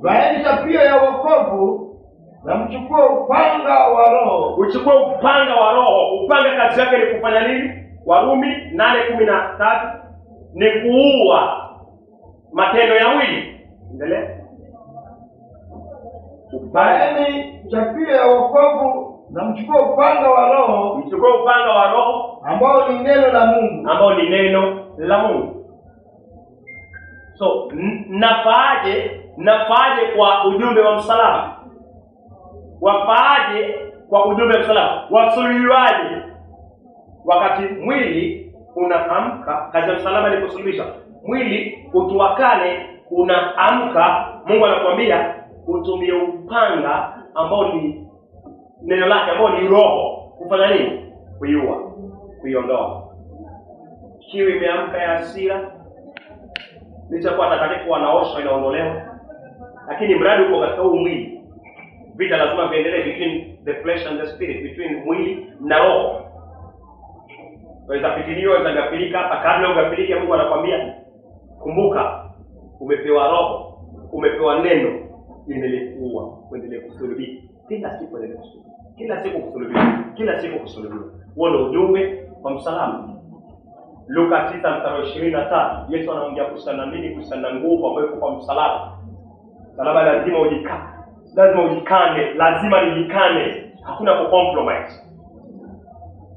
Vaeni chapio ya wokovu na mchukue upanga wa roho. Uchukue upanga wa roho. Upanga kazi yake ni kufanya nini? Warumi 8:13 ni kuua matendo ya mwili. Endelea. Vaeni chapio ya wokovu na mchukue upanga wa roho. Mchukue upanga wa roho ambao ni neno la Mungu. So, nafaaje kwa ujumbe wa msalaba? Wafaaje kwa ujumbe wa msalaba? Wasulubiwaje? Wakati mwili unaamka, kazi ya msalaba ni kusuluhisha. Mwili utuwakane unaamka, Mungu anakuambia utumie upanga ambao ni neno lake, ambao ni roho. Kufanya nini? Kuiondoa. Kiu imeamka ya hasira, licha kwa takatifu wanaoshwa inaondolewa. Lakini mradi uko katika huu mwili, vita lazima viendelee between the flesh and the spirit, between mwili na roho. Waweza pitiliwa, waweza gafilika. Hapa kabla ugafilike, Mungu anakuambia kumbuka, umepewa roho, umepewa neno, endelee kuendelee kusulubia. Kila siku endelee kusulubia. Kila siku kusulubia. Huo ndio ujumbe wa msalaba. Luka 9:23, Yesu anaongea kuhusiana na nguvu ambayo iko kwa msalaba. Msalaba lazima ujikate. lazima ujikane, lazima nijikane, hakuna kucompromise.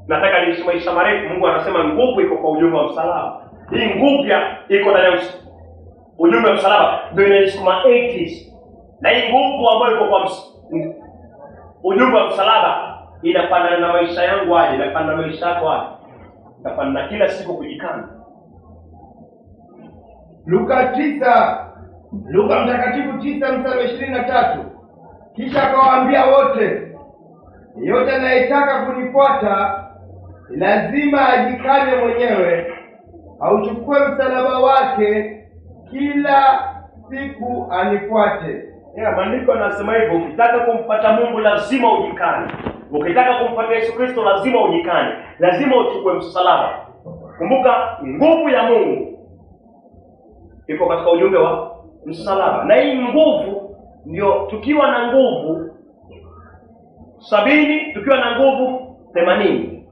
Nataka niishi maisha marefu. Mungu anasema nguvu iko kwa ujumbe wa msalaba. Hii nguvu iko ndani ya ujumbe wa msalaba, ndio inanisukuma 80s. Na hii nguvu ambayo iko kwa ujumbe wa msalaba inapanda na maisha yangu aje, inapanda na maisha yako aje, inapanda kila siku kujikana. Luka mtakatifu 9:23. Kisha akawaambia wote, yeyote anayetaka kunifuata lazima ajikane mwenyewe, auchukue msalaba wake kila siku anifuate. Maandiko yanasema hivyo, ukitaka kumpata Mungu lazima ujikane. Ukitaka kumpata Yesu Kristo lazima ujikane. Lazima uchukue msalaba. Kumbuka nguvu ya Mungu iko katika ujumbe wa msalaba. Na hii nguvu ndio, tukiwa na nguvu 70, tukiwa na nguvu 80.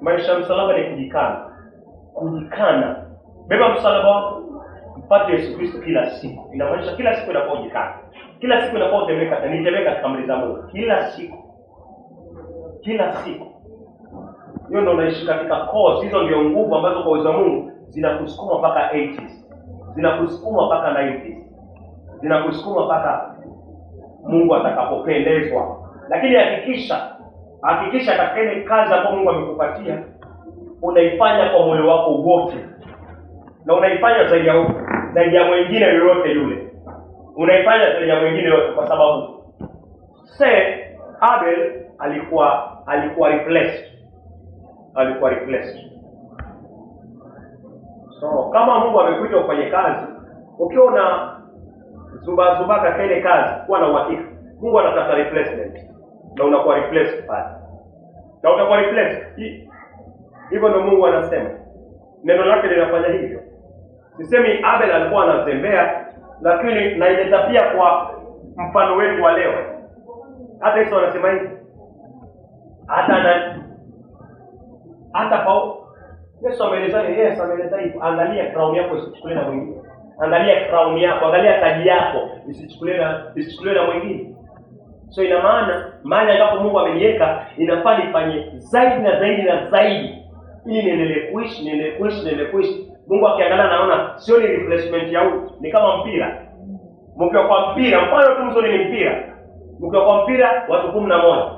Maisha ya msalaba ni kujikana. Kujikana. Beba msalaba wako, mpate Yesu Kristo kila siku. Inamaanisha kila siku unapokuwa ujikana. Kila siku unapokuwa utembea katika amri za Mungu. Kila siku. Kila siku. Hiyo ndio unaishi katika cause. Hizo ndio nguvu ambazo kwa uwezo wa Mungu zinakusukuma mpaka 80s. Zinakusukuma mpaka 90s. Zinakusukuma mpaka Mungu atakapopendezwa. Lakini hakikisha katika ile kazi ambayo Mungu amekupatia unaifanya kwa moyo wako wote. Na unaifanya zaidi ya mwingine yoyote yule. Unaifanya zaidi ya mwingine yote, kwa sababu Abel alikuwa replaced. Alikuwa replaced. So kama Mungu amekuita ufanye kazi, ukiwa una zuba katika ile kazi, kuwa na uhakika Mungu anataka replacement. Na unakuwa replaced pale. Na utakuwa replaced. Hivyo ndio Mungu anasema. Neno lake linafanya hivyo. Sisemi Abel alikuwa anazembea, lakini naileta pia kwa mfano wetu wa leo. Hata Yesu anasema hivi. Hata Paulo Yesu ameeleza hivi, angalia crown yako isichukuliwe na mwingine. Angalia crown yako, angalia taji yako isichukuliwe na mwingine. So ina maana mahali ambapo Mungu ameniweka inafaa nifanye zaidi na zaidi na zaidi ili niendelee kuishi. Mungu akiangalia naona sio ni replacement ya huyu, ni kama mpira. Mkiwa kwa mpira, mfano tu mzuri ni mpira. Mkiwa kwa mpira watu 11.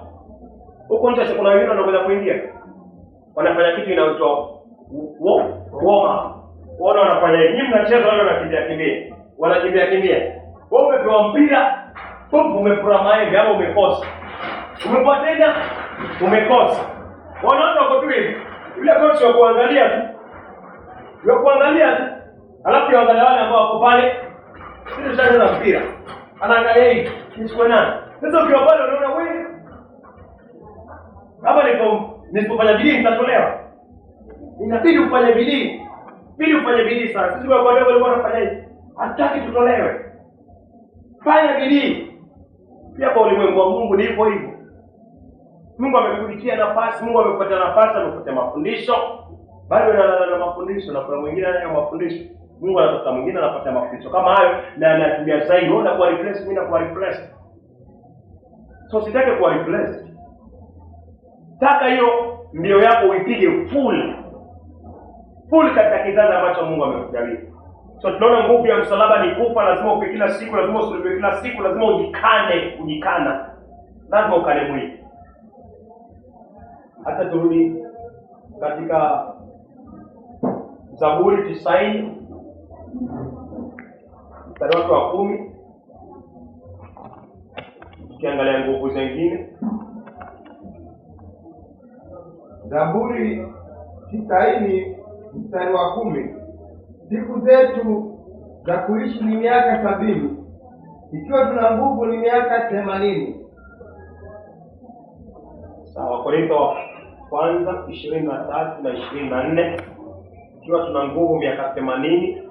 Huko nje kuna wengine wanaanza kuingia. Wanafanya kitu inaitwa warm up. Wao wanafanya hivi, nyinyi mnacheza wale wanakimbia. Wanakimbia. Wewe umepewa mpira, umefura hivi ama umekosa. Umepoteza, umekosa. Wanaanza kutuivi. Yule coach wa kuangalia tu. Alafu yaangalia wale ambao wako pale. Sisi tunacheza mpira. Anaangalia hivi, nichukue nani? Sasa ukiwa pale unaona wewe. Hapa nisipofanya bidii nitatolewa. Inabidi ufanye bidii. Sasa. Sisi kwa leo walikuwa wanafanya hivi. Hataki tutolewe. Fanya bidii. Pia kwa ulimwengu wa Mungu ni hivyo. Mungu amekupatia nafasi, Mungu amekupatia nafasi, amekupatia mafundisho. Bado unalala na mafundisho na kuna mwingine anayo mafundisho. Mungu anatafuta mwingine anapata mafundisho kama hayo na anatumia zaidi. Wewe unakuwa replace, mimi nakuwa replace. So sitaki kuwa replace. Taka hiyo mbio yako uipige full katika kizazi ambacho Mungu amekujalia. So tunaona nguvu ya msalaba ni kufa, lazima upe kila siku, lazima usulubiwe kila siku, lazima ujikana. Lazima ukane mwili. Hata turudi katika Zaburi 90 mstari wa 10. Tukiangalia nguvu zingine. Zaburi 90 mstari wa 10. Siku zetu za kuishi ni miaka 70. Ikiwa tuna nguvu ni miaka 80. Sawa. Korintho wa kwanza 23 na 24. Ikiwa tuna nguvu miaka 80.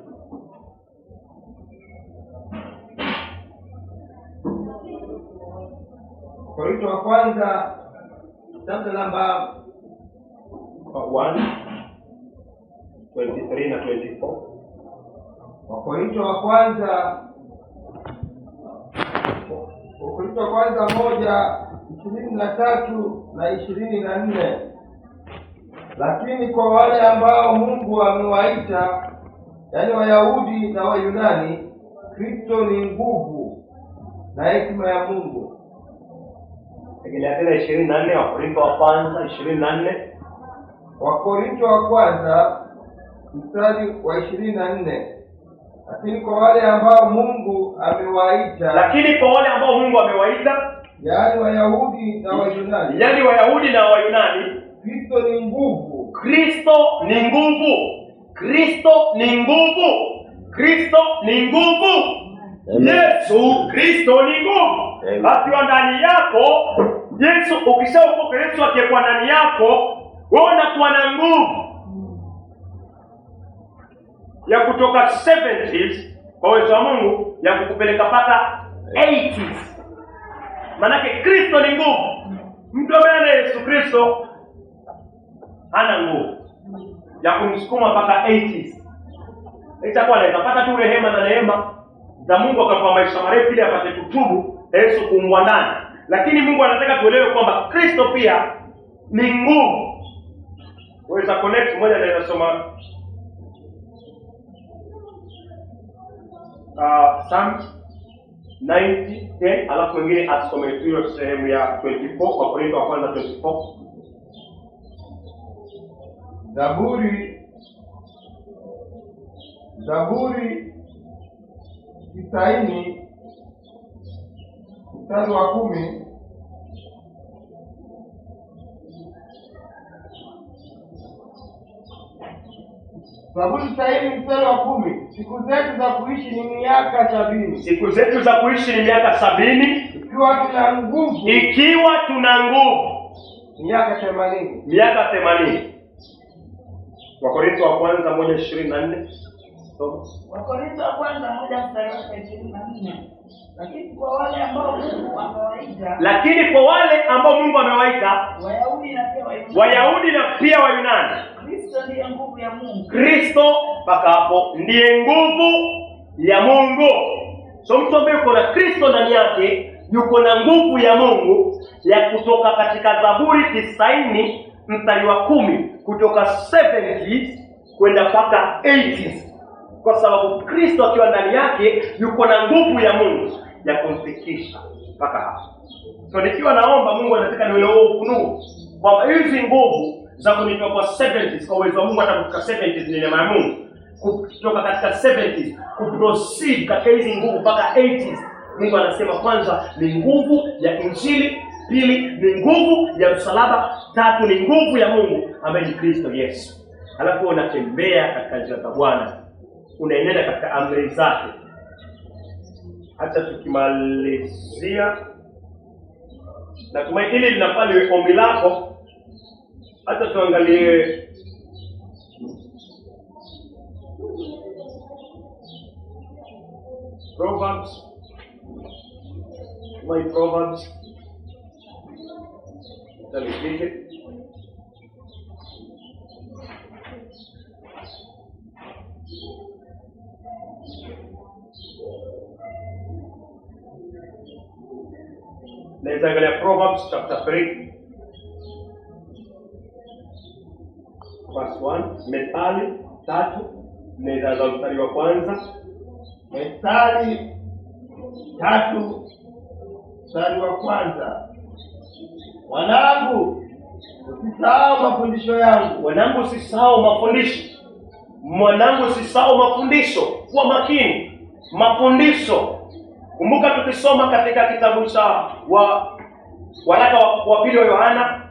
Korintho wa kwanza chapter namba 1:23 na 24. Wakorintho wa kwanza Wakorintho wa kwanza 1:23 na 24. Lakini kwa wale ambao Mungu amewaita, yaani Wayahudi na Wayunani, Kristo ni nguvu na hekima ya Mungu. Rejelea tena 24, Wakorintho wa kwanza 24. Wakorintho wa kwanza mstari wa 24. Lakini kwa wale ambao Mungu amewaita, yaani Wayahudi na Wayunani, Kristo ni nguvu. Yesu Kristo ni nguvu. Akiwa ndani yako, Yesu, ukishaokoka Yesu akiwa ndani yako, wewe unakuwa na nguvu ya kutoka 70s kwa uwezo wa Mungu ya kukupeleka mpaka 80s. Manake Kristo ni nguvu. Mtu ambaye ana Yesu Kristo hana nguvu ya kumsukuma mpaka 80s. Itakuwa anaweza pata tu rehema na neema za Mungu akampa maisha marefu ili apate kutubu Yesu kuungwa ndani. Lakini Mungu anataka tuelewe kwamba Kristo pia ni nguvu. Waweza connect moja na inasoma Psalms 90:10, alafu wengine asome hiyo sehemu ya 24, Wakorintho wa kwanza 24. Zaburi 90 mstari wa 10. Zaburi 90 mstari wa 10. Siku zetu za kuishi ni miaka 70. Ikiwa tuna nguvu miaka 80. Wakorintho wa kwanza 1:24. Wakorintho wa kwanza 1:24. Lakini kwa wale ambao Mungu amewaita, Wayahudi na pia Wayunani, Kristo ndiye nguvu ya Mungu. Kristo mpaka hapo ndiye nguvu ya Mungu. So mtu ambaye yuko na Kristo ndani yake yuko na nguvu ya Mungu ya kutoka katika Zaburi 90 mstari wa 10 kutoka 70 kwenda mpaka 80. Kwa sababu Kristo akiwa ndani yake yuko na nguvu ya Mungu ya kumfikisha mpaka hapo. So nikiwa naomba Mungu anataka nielewe ufunuo kwamba hizi nguvu za kunitoa kwa 70s kwa uwezo wa Mungu hata kutoka 70s ni neema ya Mungu. Kutoka katika 70s kuproceed katika hizi nguvu mpaka 80s. Mungu anasema kwanza ni nguvu ya Injili, pili ni nguvu ya msalaba, tatu ni nguvu ya Mungu ambaye ni Kristo Yesu. Alafu unatembea katika njia za Bwana, unaenenda katika amri zake. Hata tukimalizia, natumai hili linafanya ombi lako. Hata tuangalie Proverbs. Talipike. Let's angalia Proverbs chapter 3 verse 1. Methali 3 nenda mstari wa kwanza. Methali 3 mstari wa kwanza. Wanangu, usisahau mafundisho yangu. Wanangu, usisahau mafundisho. Mwanangu, usisahau mafundisho. Kuwa makini. Mafundisho. Kumbuka tukisoma katika kitabu cha waraka wa pili wa Yohana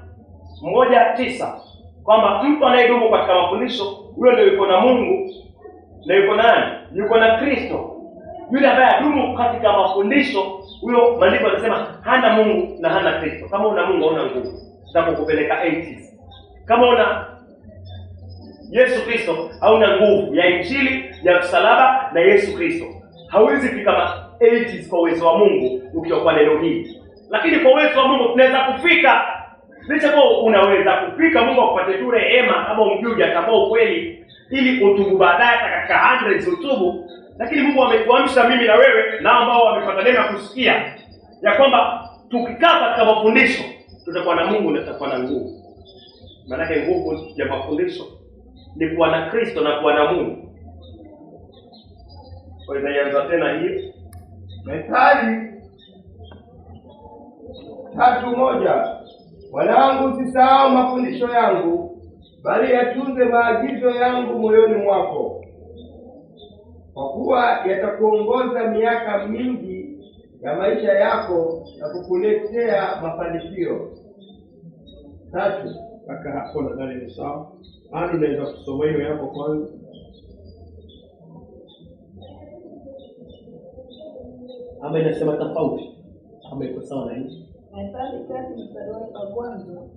1:9 kwamba mtu anayedumu katika mafundisho huyo ndio yuko na Mungu na yuko nani? Yuko na Kristo. Yule ambaye adumu katika mafundisho huyo, maandiko yanasema hana Mungu na hana Kristo. Kama una Mungu hauna nguvu za kukupeleka 80s. Kama una Yesu Kristo hauna nguvu ya Injili, ya msalaba na Yesu Kristo. Hauwezi fika 80s kwa uwezo wa Mungu ukiwa kwa neno hili. Lakini kwa uwezo wa Mungu tunaweza kufika. Licha kwa unaweza kufika, Mungu akupate tu rehema kama umjui atakao kweli ili utubu baadaye katika 100s utubu. Lakini Mungu ametuamsha mimi na wewe na ambao wamepata neema kusikia ya kwamba tukikaa katika mafundisho tutakuwa na Mungu na tutakuwa na nguvu. Maana nguvu ya mafundisho ni kuwa na Kristo na kuwa na Mungu. Kwa hiyo inaanza tena hiyo Methali 3:1, mwanangu usisahau mafundisho yangu, bali yatunze maagizo yangu moyoni mwako, kwa kuwa yatakuongoza miaka mingi ya maisha yako na kukuletea mafanikio. 3. Mpaka hapo nadhani ni sawa. Hadi unaweza kusoma hiyo yako kwanza. Ama inasema tofauti? Ama iko sawa na hii? Methali 3:1,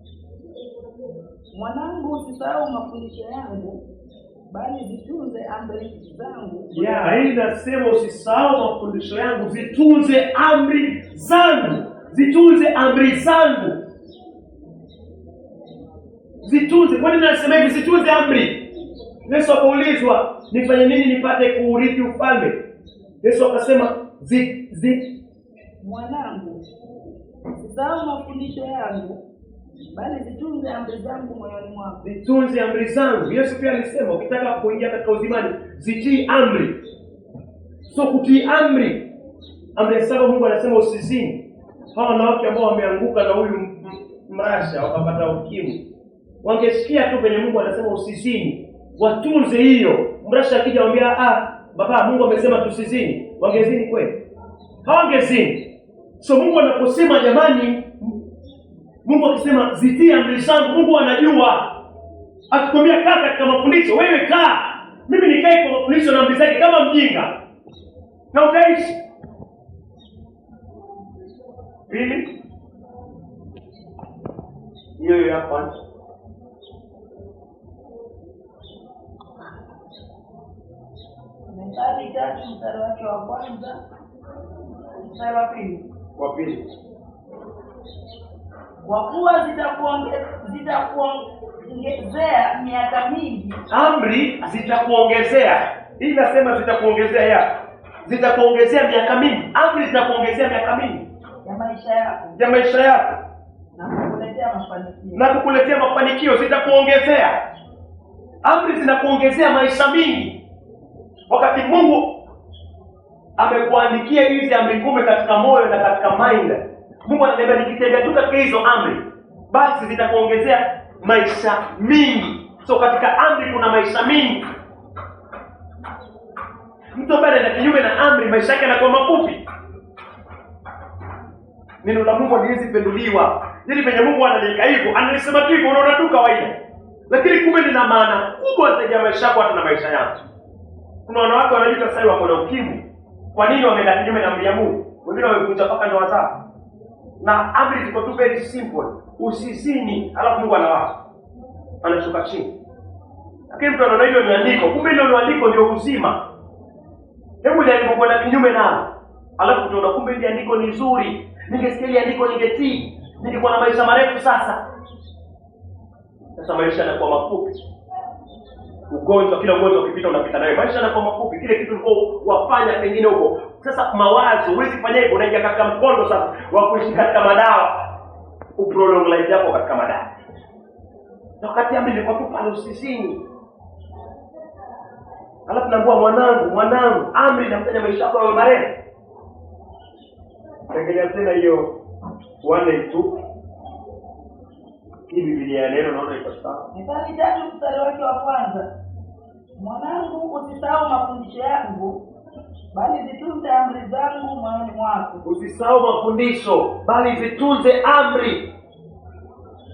mwanangu usisahau mafundisho yangu, bali zitunze amri zangu. Hii inasema usisahau mafundisho yangu, zitunze amri zangu. Zitunze amri zangu. Zitunze. Kwa nini nasema hivi zitunze amri? Yesu akaulizwa, nifanye nini nipate kuurithi ufalme? Yesu akasema, mwanangu usisahau mafundisho yangu, bali zitunze amri zangu moyoni mwako. Zitunze amri zangu. Yesu pia alisema ukitaka kuingia katika uzimani, zitii amri. So kutii amri. Amri ya saba Mungu anasema usizini. Hawa wanawake ambao wameanguka na huyu mrasha wakapata ukimwi, wangesikia tu penye Mungu anasema usizini, watunze hiyo. Mrasha akija mwambia baba Mungu amesema tusizini, wangezini kweli? Hawangezini. So Mungu anaposema jamani, Mungu akisema zitii amri zangu, Mungu anajua. Akikwambia kaa katika mafundisho, wewe kaa. Mimi nikae kwa mafundisho na amri zake kama mjinga, na utaishi. Pili, hiyo ya kwanza. Methali 3 mstari wake wa kwanza, mstari wa pili. Wa pili. Kwa kuwa zitakuongezea miaka mingi. Amri zitakuongezea. Hii inasema zitakuongezea zitakuongezea miaka mingi. Amri zitakuongezea miaka mingi ya maisha yako. Na kukuletea mafanikio. Zitakuongezea. Amri zinakuongezea maisha mingi. Wakati Mungu amekuandikia hizi amri 10 katika moyo na katika mind, Mungu ananiambia nikitembea tu katika hizo amri, basi zitakuongezea maisha mingi. So katika amri kuna maisha mingi. Mtu ambaye anaenda kinyume na amri, maisha yake yanakuwa mafupi. Neno la Mungu haliwezi penduliwa. Ili penye Mungu ananiweka hivyo, analisema tu hivyo, unaona tu kawaida. Lakini kumbe lina maana kubwa zaidi ya maisha yako hata na maisha yako. Kuna wanawake wanajuta sasa wako na ukimwi. Kwa nini wameenda kinyume na amri ya Mungu? Wengine wamevunja paka ndoa zao. Na amri ziko tu very simple. Usizini, alafu Mungu anawapa. Anashuka chini. Lakini mtu anaona hilo ni andiko. Kumbe hilo andiko ndio uzima. Hebu jaribu kwenda kinyume nalo. Alafu tunaona kumbe ile andiko ni nzuri. Ningesikia ile andiko ningetii. Ningekuwa na maisha marefu sasa. Sasa maisha yanakuwa mafupi. Ugonjwa, kila ugonjwa ukipita unapita nayo. Maisha yanakuwa mafupi. Kile kitu ulikuwa wafanya pengine huko. Sasa mawazo, huwezi fanya hivyo, unaingia katika mkondo sasa wa kuishi katika madawa. Uprolong life yako katika madawa. Na wakati amri ilikuwa tu pale usizini. Alafu naambia mwanangu, amri inafanya maisha yako yawe marefu. Angalia tena hiyo 1:2. Hii Biblia ya neno naona iko sawa. Methali 3 mstari wake wa kwanza. Mwanangu usisahau mafundisho yangu, bali zitunze amri zangu moyoni mwako. Usisahau mafundisho, bali zitunze amri.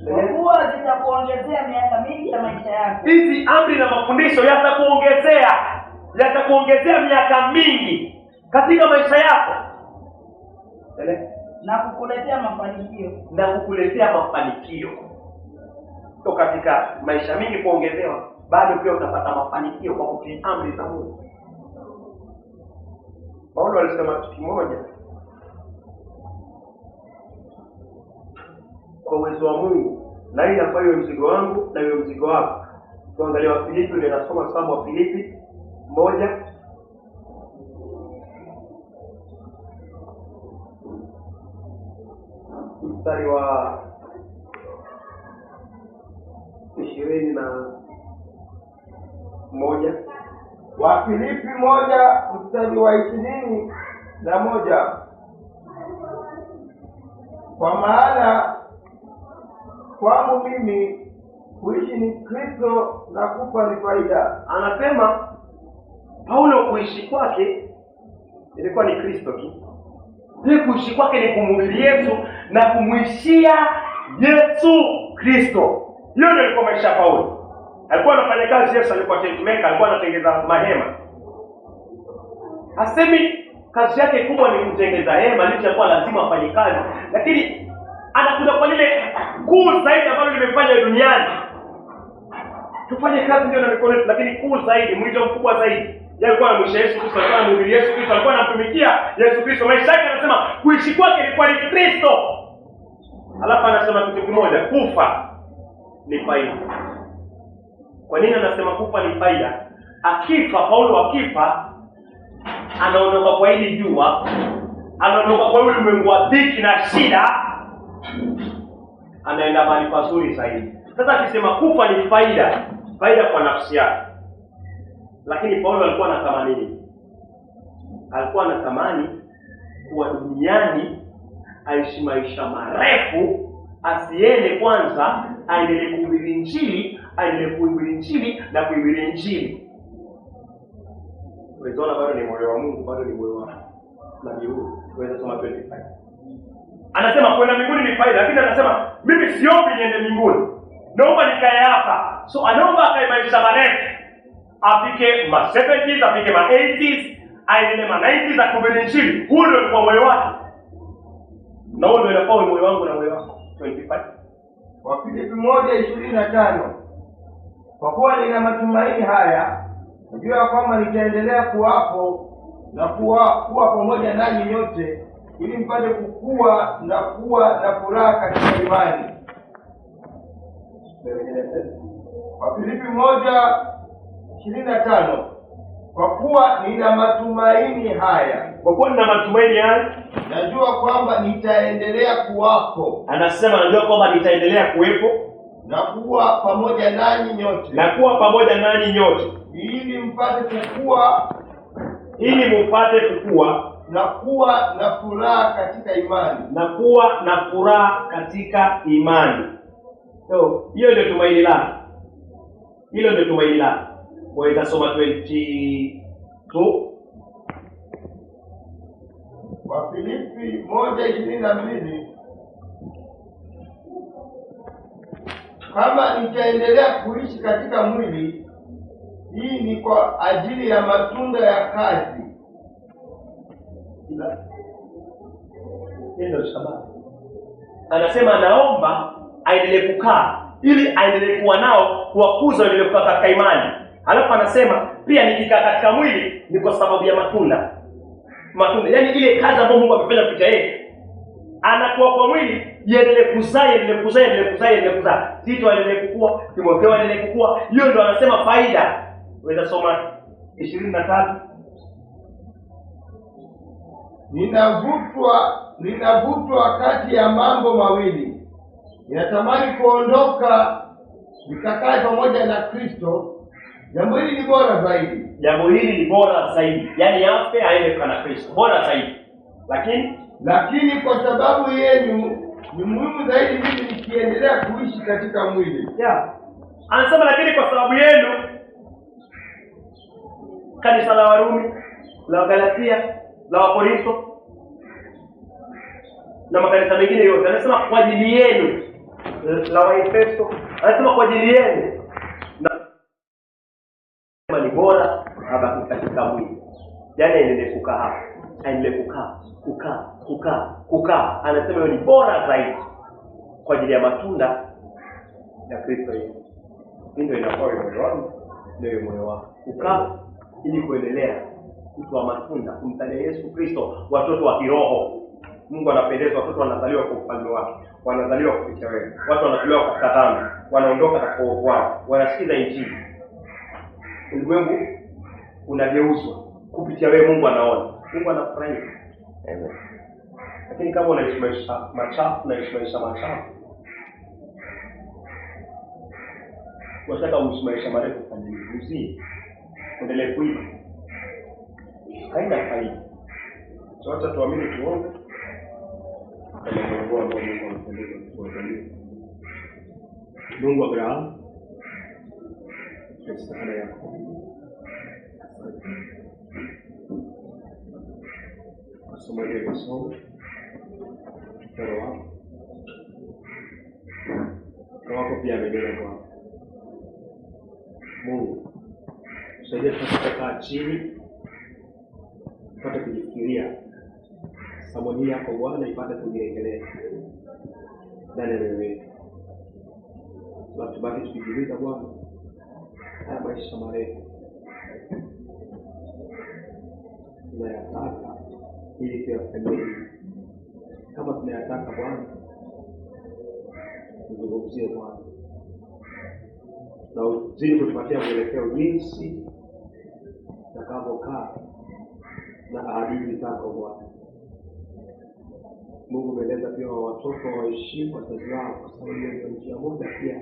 Kwa kuwa zitakuongezea miaka mingi ya maisha yako. Hizi amri na mafundisho yatakuongezea miaka mingi katika maisha yako. Na kukuletea mafanikio. So katika maisha mingi kuongezewa, bado pia utapata mafanikio kwa kutii amri za Mungu. Paulo alisema kitu kimoja. Kwa uwezo wa Mungu, na hii inafaa iwe mzigo wangu na iwe mzigo wako. Tuangalie Wafilipi, ndio nasoma somo wa Filipi 1. mstari wa 21. Wafilipi 1 mstari wa 21. Kwa maana kwangu mimi kuishi ni Kristo na kufa ni faida. Anasema Paulo kuishi kwake ilikuwa ni Kristo tu. Ile kuishi kwake ni kumhubiri Yesu na kumwishia Yesu Kristo. Hiyo ndio ilikuwa maisha ya Paulo. Alikuwa anafanya kazi, Yesu alikuwa tent-maker, alikuwa anatengeza mahema. Hasemi kazi yake kubwa ni kutengeneza hema, licha kwa lazima afanye kazi, lakini anakuja kwa lile kuu zaidi ambalo limefanya duniani. Tufanye kazi ndio na mikono yetu, lakini kuu zaidi, mwito mkubwa zaidi. Yeye alikuwa anamwisha Yesu Kristo, alikuwa anamhubiri Yesu Kristo, alikuwa anamtumikia Yesu Kristo. Maisha yake anasema kuishi kwake ilikuwa ni Kristo. Alafu anasema kitu kimoja, kufa ni faida. Kwa nini anasema kufa ni faida? Akifa, Paulo akifa, anaondoka kwa hili jua, anaondoka kwa ulimwengu wa dhiki na shida, anaenda mahali pazuri zaidi. Sasa akisema kufa ni faida, faida kwa nafsi yake. Lakini Paulo alikuwa anatamani nini? Alikuwa anatamani kuwa duniani aishi maisha marefu, asiende kwanza, aendelee kuhubiri Injili, aendelee kuhubiri Injili na kuhubiri Injili. Unaona bado ni moyo wa Mungu, bado ni moyo wa nabii huyu. Unaweza soma 25. Anasema kwenda mbinguni ni faida, lakini anasema mimi siombi niende mbinguni. Naomba nikae hapa. So anaomba akae maisha marefu. Afike ma 70s, afike ma 80s, aendelee ma 90s akuhubiri Injili. Huo ndio kwa moyo wake. Na huo ndio inakuwa moyo wangu na moyo wako. 25. Wafilipi 1:25. Kwa kuwa nina matumaini haya, najua kwamba nitaendelea kuwapo na kuwa pamoja nanyi nyote, ili mpate kukua na kuwa na furaha katika imani. Wafilipi 1:25. Kwa kuwa nina matumaini haya. Kwa kuwa nina matumaini haya, najua kwamba nitaendelea kuwapo. Anasema najua kwamba nitaendelea kuwepo na kuwa pamoja nanyi nyote. Na kuwa pamoja nanyi nyote. Ili mpate kukua, ili mpate kukua na kuwa na furaha katika imani. Na kuwa na furaha katika imani. So, hiyo ndio tumaini lako. Hilo ndio tumaini lako. Waweza soma 22. Wafilipi 1:22. Kama nitaendelea kuishi katika mwili, hii ni kwa ajili ya matunda ya kazi. Ndio sababu. Anasema naomba aendelee kukaa ili aendelee kuwa nao, kuwakuza endelee kukaa katika imani. Alafu anasema pia nikikaa katika mwili ni kwa sababu ya matunda. Matunda, yaani ile kazi ambayo Mungu amefanya kupitia yeye. Anakuwa kwa mwili, iendelee kuzaa. Tito aendelee kukua, Timotheo aendelee kukua. Hiyo ndio anasema faida. Unaweza soma 23. Ninavutwa kati ya mambo mawili. Ninatamani kuondoka nikakae pamoja na Kristo. Jambo hili ni bora zaidi. Yaani afe aende kwa Kristo. Bora zaidi. Lakini kwa sababu yenu ni muhimu zaidi mimi nikiendelea kuishi katika mwili. Anasema lakini kwa sababu yenu, kanisa la Warumi, la Galatia, la Wakorintho na makanisa mengine yote, anasema kwa ajili yenu, la Waefeso, anasema kwa ajili yenu na ni bora hapa katika mwili. Yaani aendelee kukaa hapa, aendelee kukaa. Anasema hiyo ni bora zaidi kwa ajili ya matunda ya Kristo Yesu. Ndio inakuwa moyo wangu, ndio moyo wako. Kukaa ili kuendelea kutoa matunda, kumtaja Yesu Kristo, watoto wa kiroho. Mungu anapendezwa watoto wanazaliwa kwa ufalme wake. Wanazaliwa kupitia wewe. Watu wanatolewa katika dhambi, wanaondoka katika uovu wao, wanasikiza Injili. Ulimwengu unageuzwa kupitia wewe. Mungu anaona. Mungu anafurahi. Amen. Lakini kama unaishi maisha machafu, unaishi maisha machafu, unataka uishi maisha marefu kwa nini? Uzii, endelee kuiba. Haina faida. Tuacha tuamini tuombe. Mungu Abraham, msaada yako. Masomo ya masomo, mtoro wako. Kwa wako pia amebeba kwa Mungu. Tusaidie tukakaa chini, tupate kujifikiria. Sabuni yako Bwana ipate kujirejelea ndani ya wewe. Tubaki tukijiuliza Bwana, haya maisha marefu tunayataka ili tuyafanyie. Kama tunayataka Bwana, tuzungumzie Bwana na uzidi kutupatia mwelekeo jinsi tutakavyokaa na ahadi zako Bwana. Mungu umeeleza pia watoto waheshimu wazazi wao, kwa sababu hiyo ndio njia moja pia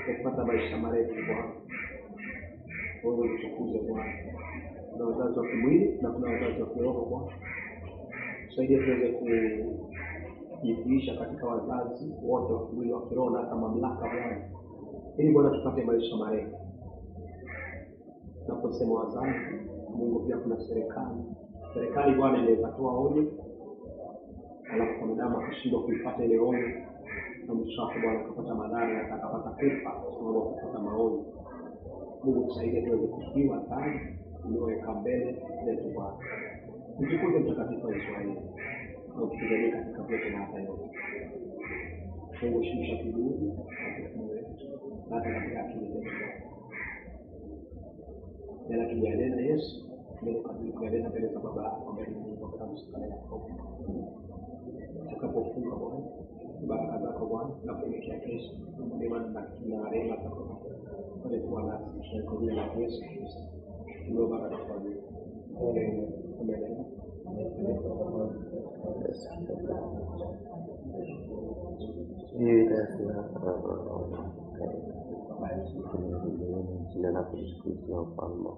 ya kupata maisha marefu Bwana. Mungu tukuze Bwana. Kuna wazazi wa kimwili na kuna wazazi wa kiroho Bwana. Tusaidie tuweze kujifiisha katika wazazi wote wa kimwili, wa kiroho na hata mamlaka Bwana, ili Bwana tupate maisha marefu. Tunaposema wazazi, Mungu pia kuna serikali. Serikali Bwana inaweza toa onyo, alafu kwa mwanadamu akashindwa kuipata ile onyo, na mwisho wake Bwana akapata madhara na akapata kufa kwa sababu ya kupata maonyo. Mungu tusaidie tuweze kufiwa kazi ulioweka mbele yetu Bwana. Mtukuze mtakatifu wa Israeli, na utupiganie katika vyote na hata yote. Mungu shusha kiburi katika moyo wetu na hata katika akili zetu. Yala tujanena Yesu, ndio kabisa kueleza mbele za Baba yako mbele ya Mungu kwa msalaba wako. Tutakapofunga Bwana, baraka zako Bwana na kuelekea kesho, neema na rehema zako kwa kuwa nasi kwa jina la Yesu Kristo. Ndio baraka kwa Mungu. Amen. Jina la Kristo na ufalme wa